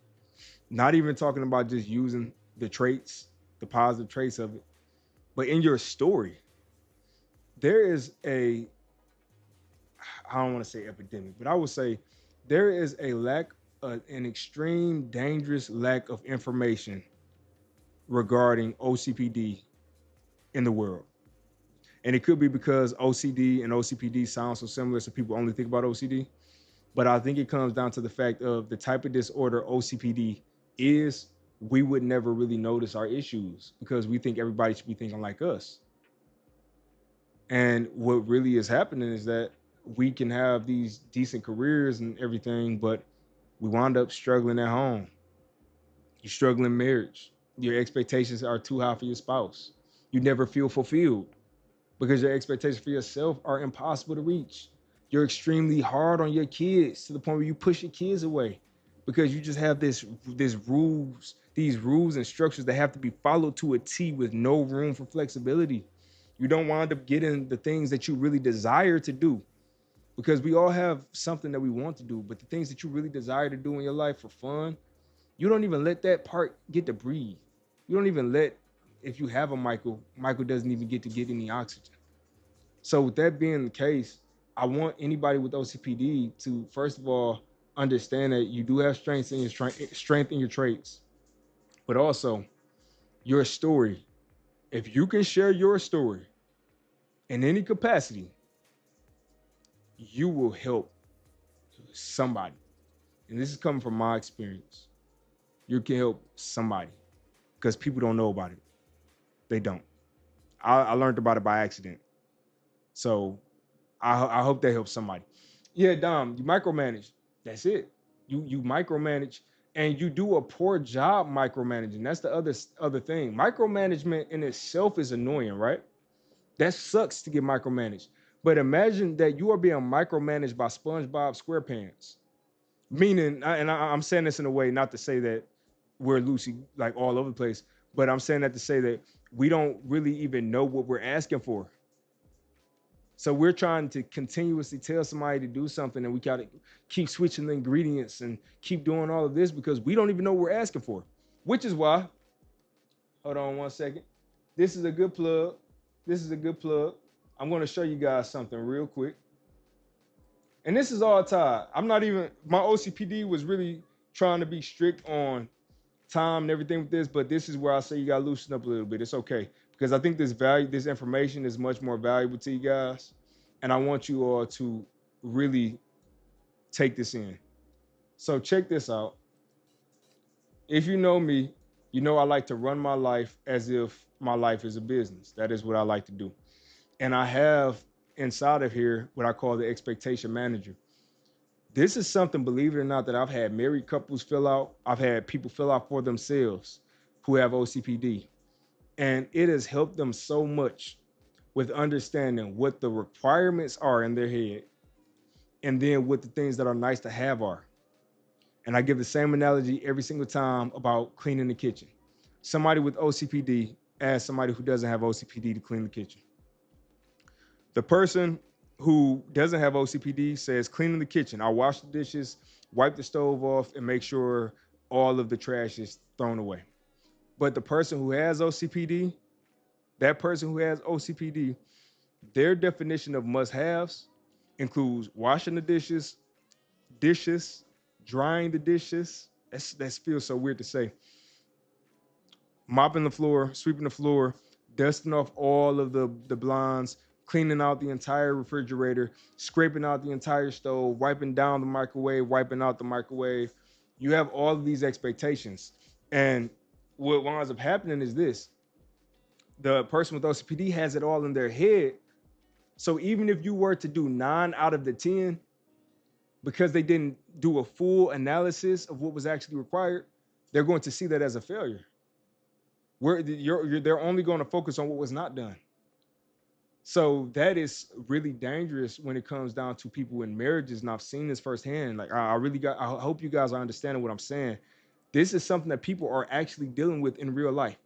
Not even talking about just using the traits, the positive traits of it, but in your story, there is a, I don't want to say epidemic, but I would say there is a lack, an extreme, dangerous lack of information regarding OCPD in the world. And it could be because OCD and OCPD sound so similar, so people only think about OCD. But I think it comes down to the fact of the type of disorder OCPD is, we would never really notice our issues because we think everybody should be thinking like us. And what really is happening is that we can have these decent careers and everything, but we wind up struggling at home. You struggle in marriage. Your expectations are too high for your spouse. You never feel fulfilled because your expectations for yourself are impossible to reach. You're extremely hard on your kids to the point where you push your kids away because you just have these rules and structures that have to be followed to a T with no room for flexibility. You don't wind up getting the things that you really desire to do because we all have something that we want to do, but the things that you really desire to do in your life for fun, you don't even let that part get to breathe. You don't even let, if you have a Michael doesn't even get to get any oxygen. So with that being the case, I want anybody with OCPD to, first of all, understand that you do have strength in your traits, but also your story. If you can share your story in any capacity, you will help somebody. And this is coming from my experience. You can help somebody because people don't know about it. They don't. I learned about it by accident. So I hope that helps somebody. Yeah, Dom, you micromanage. That's it. You micromanage, and you do a poor job micromanaging. That's the other thing. Micromanagement in itself is annoying, right? That sucks to get micromanaged. But imagine that you are being micromanaged by SpongeBob SquarePants. Meaning, I'm saying this in a way not to say that we're loosey like all over the place, but I'm saying that to say that we don't really even know what we're asking for. So we're trying to continuously tell somebody to do something, and we gotta keep switching the ingredients and keep doing all of this because we don't even know what we're asking for. Which is why, hold on one second. This is a good plug. I'm gonna show you guys something real quick. And this is all tied. My OCPD was really trying to be strict on time and everything with this, but this is where I say you gotta loosen up a little bit. It's okay. Because I think this information is much more valuable to you guys. And I want you all to really take this in. So check this out. If you know me, you know I like to run my life as if my life is a business. That is what I like to do. And I have inside of here what I call the expectation manager. This is something, believe it or not, that I've had married couples fill out. I've had people fill out for themselves who have OCPD. And it has helped them so much with understanding what the requirements are in their head and then what the things that are nice to have are. And I give the same analogy every single time about cleaning the kitchen. Somebody with OCPD asks somebody who doesn't have OCPD to clean the kitchen. The person who doesn't have OCPD says cleaning the kitchen. I'll wash the dishes, wipe the stove off, and make sure all of the trash is thrown away. But the person who has OCPD, that person who has OCPD, their definition of must-haves includes washing the dishes, drying the dishes. That feels so weird to say. Mopping the floor, sweeping the floor, dusting off all of the blinds, cleaning out the entire refrigerator, scraping out the entire stove, wiping down the microwave, wiping out the microwave. You have all of these expectations. And what winds up happening is this. The person with OCPD has it all in their head. So even if you were to do 9 out of the 10, because they didn't do a full analysis of what was actually required, they're going to see that as a failure. They're only going to focus on what was not done. So that is really dangerous when it comes down to people in marriages. And I've seen this firsthand. Like I hope you guys are understanding what I'm saying. This is something that people are actually dealing with in real life.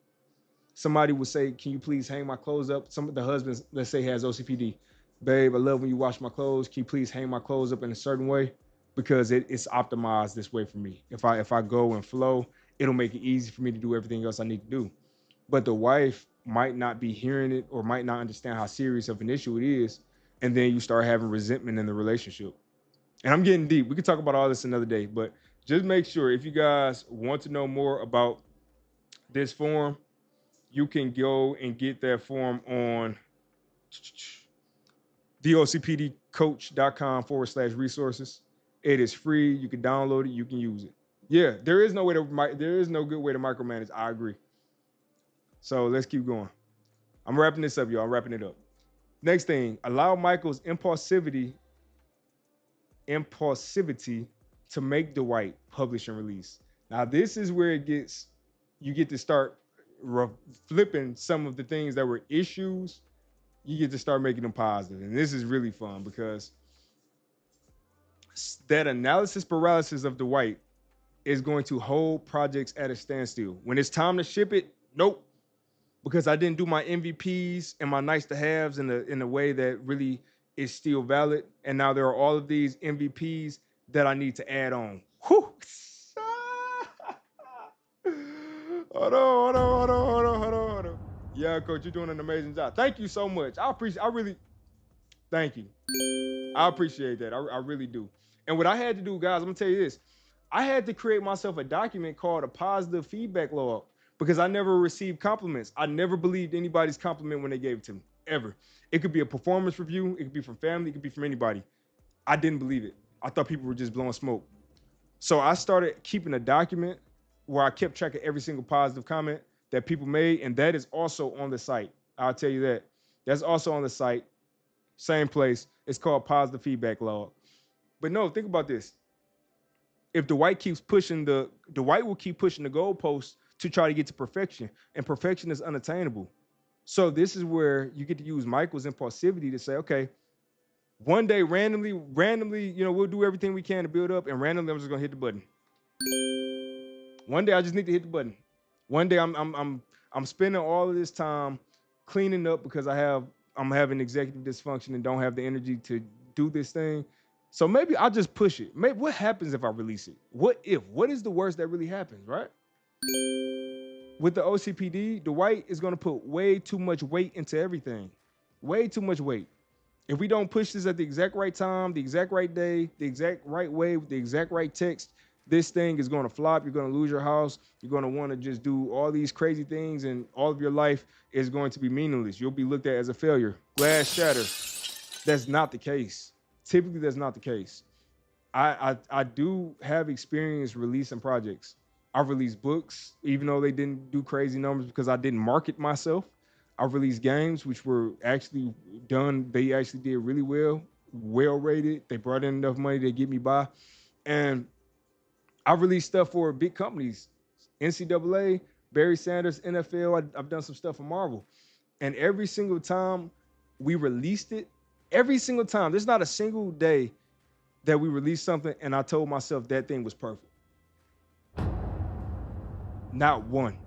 Somebody would say, can you please hang my clothes up? Some of the husbands, let's say, has OCPD. Babe, I love when you wash my clothes. Can you please hang my clothes up in a certain way? Because it's optimized this way for me. If I go and flow, it'll make it easy for me to do everything else I need to do. But the wife might not be hearing it or might not understand how serious of an issue it is. And then you start having resentment in the relationship. And I'm getting deep. We can talk about all this another day, but just make sure if you guys want to know more about this form, you can go and get that form on theocpdcoach.com/resources. It is free. You can download it. You can use it. Yeah, there is no good way to micromanage. I agree. So let's keep going. I'm wrapping this up, y'all. I'm wrapping it up. Next thing, allow Michael's impulsivity to make Dwight publish and release. Now, this is where you get to start flipping some of the things that were issues. You get to start making them positive. And this is really fun because that analysis paralysis of Dwight is going to hold projects at a standstill. When it's time to ship it, nope. Because I didn't do my MVPs and my nice to haves in a way that really is still valid. And now there are all of these MVPs that I need to add on. Whew. Hold on. Yeah, coach, you're doing an amazing job. Thank you so much. Thank you. I appreciate that. I really do. And what I had to do, guys, I'm gonna tell you this. I had to create myself a document called a positive feedback log because I never received compliments. I never believed anybody's compliment when they gave it to me, ever. It could be a performance review. It could be from family. It could be from anybody. I didn't believe it. I thought people were just blowing smoke. So I started keeping a document where I kept track of every single positive comment that people made, and that is also on the site. I'll tell you that. That's also on the site. Same place. It's called Positive Feedback Log. But no, think about this. If Dwight will keep pushing the goalposts to try to get to perfection, and perfection is unattainable. So this is where you get to use Michael's impulsivity to say, okay, one day randomly, we'll do everything we can to build up, and randomly I'm just gonna hit the button. One day I just need to hit the button. One day I'm spending all of this time cleaning up because I'm having executive dysfunction and don't have the energy to do this thing. So maybe I'll just push it. Maybe what happens if I release it? What is the worst that really happens, right? With the OCPD, Dwight is going to put way too much weight into everything. Way too much weight. If we don't push this at the exact right time, the exact right day, the exact right way, with the exact right text, this thing is going to flop. You're going to lose your house. You're going to want to just do all these crazy things, and all of your life is going to be meaningless. You'll be looked at as a failure. Glass shatter. That's not the case. Typically, that's not the case. I do have experience releasing projects. I've released books, even though they didn't do crazy numbers because I didn't market myself. I've released games which were actually done. They actually did really well rated. They brought in enough money to get me by. And I've released stuff for big companies, NCAA, Barry Sanders, NFL. I've done some stuff for Marvel. And every single time we released it, there's not a single day that we released something and I told myself that thing was perfect. Not one.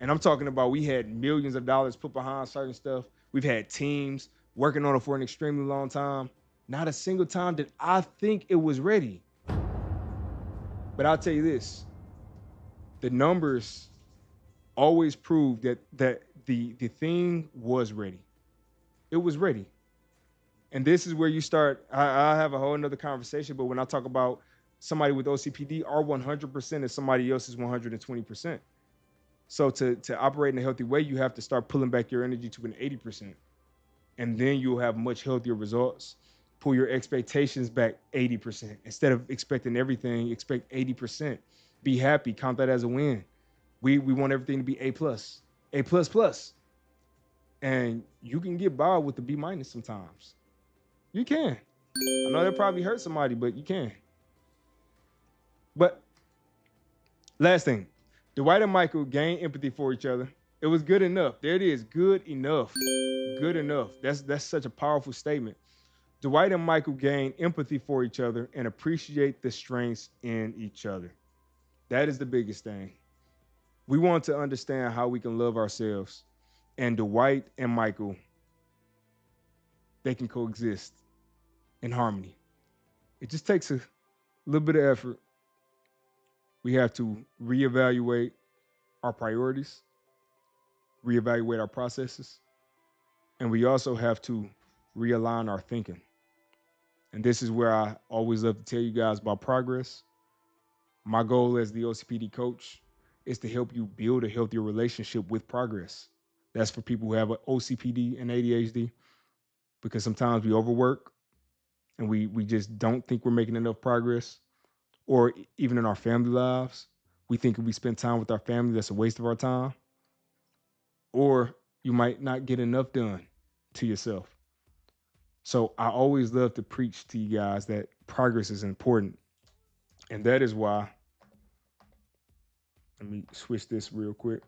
And I'm talking about we had millions of dollars put behind certain stuff. We've had teams. working on it for an extremely long time. Not a single time did I think it was ready. But I'll tell you this, the numbers always prove that the thing was ready. It was ready. And this is where you start. I have a whole nother conversation, but when I talk about somebody with OCPD, our 100% is somebody else's 120%. So to operate in a healthy way, you have to start pulling back your energy to an 80%. And then you'll have much healthier results. Pull your expectations back 80%. Instead of expecting everything, expect 80%. Be happy, count that as a win. We want everything to be A+, A++. And you can get by with the B- sometimes. You can. I know that probably hurt somebody, but you can. But last thing, Dwight and Michael gained empathy for each other. It was good enough. There it is, good enough. Good enough. That's such a powerful statement. Dwight and Michael gain empathy for each other and appreciate the strengths in each other. That is the biggest thing. We want to understand how we can love ourselves. And Dwight and Michael, they can coexist in harmony. It just takes a little bit of effort. We have to reevaluate our priorities, reevaluate our processes, and we also have to realign our thinking. And this is where I always love to tell you guys about progress. My goal as the OCPD coach is to help you build a healthier relationship with progress. That's for people who have OCPD and ADHD, because sometimes we overwork and we just don't think we're making enough progress. Or even in our family lives, we think if we spend time with our family, that's a waste of our time. Or you might not get enough done to yourself. So I always love to preach to you guys that progress is important. And that is why, let me switch this real quick.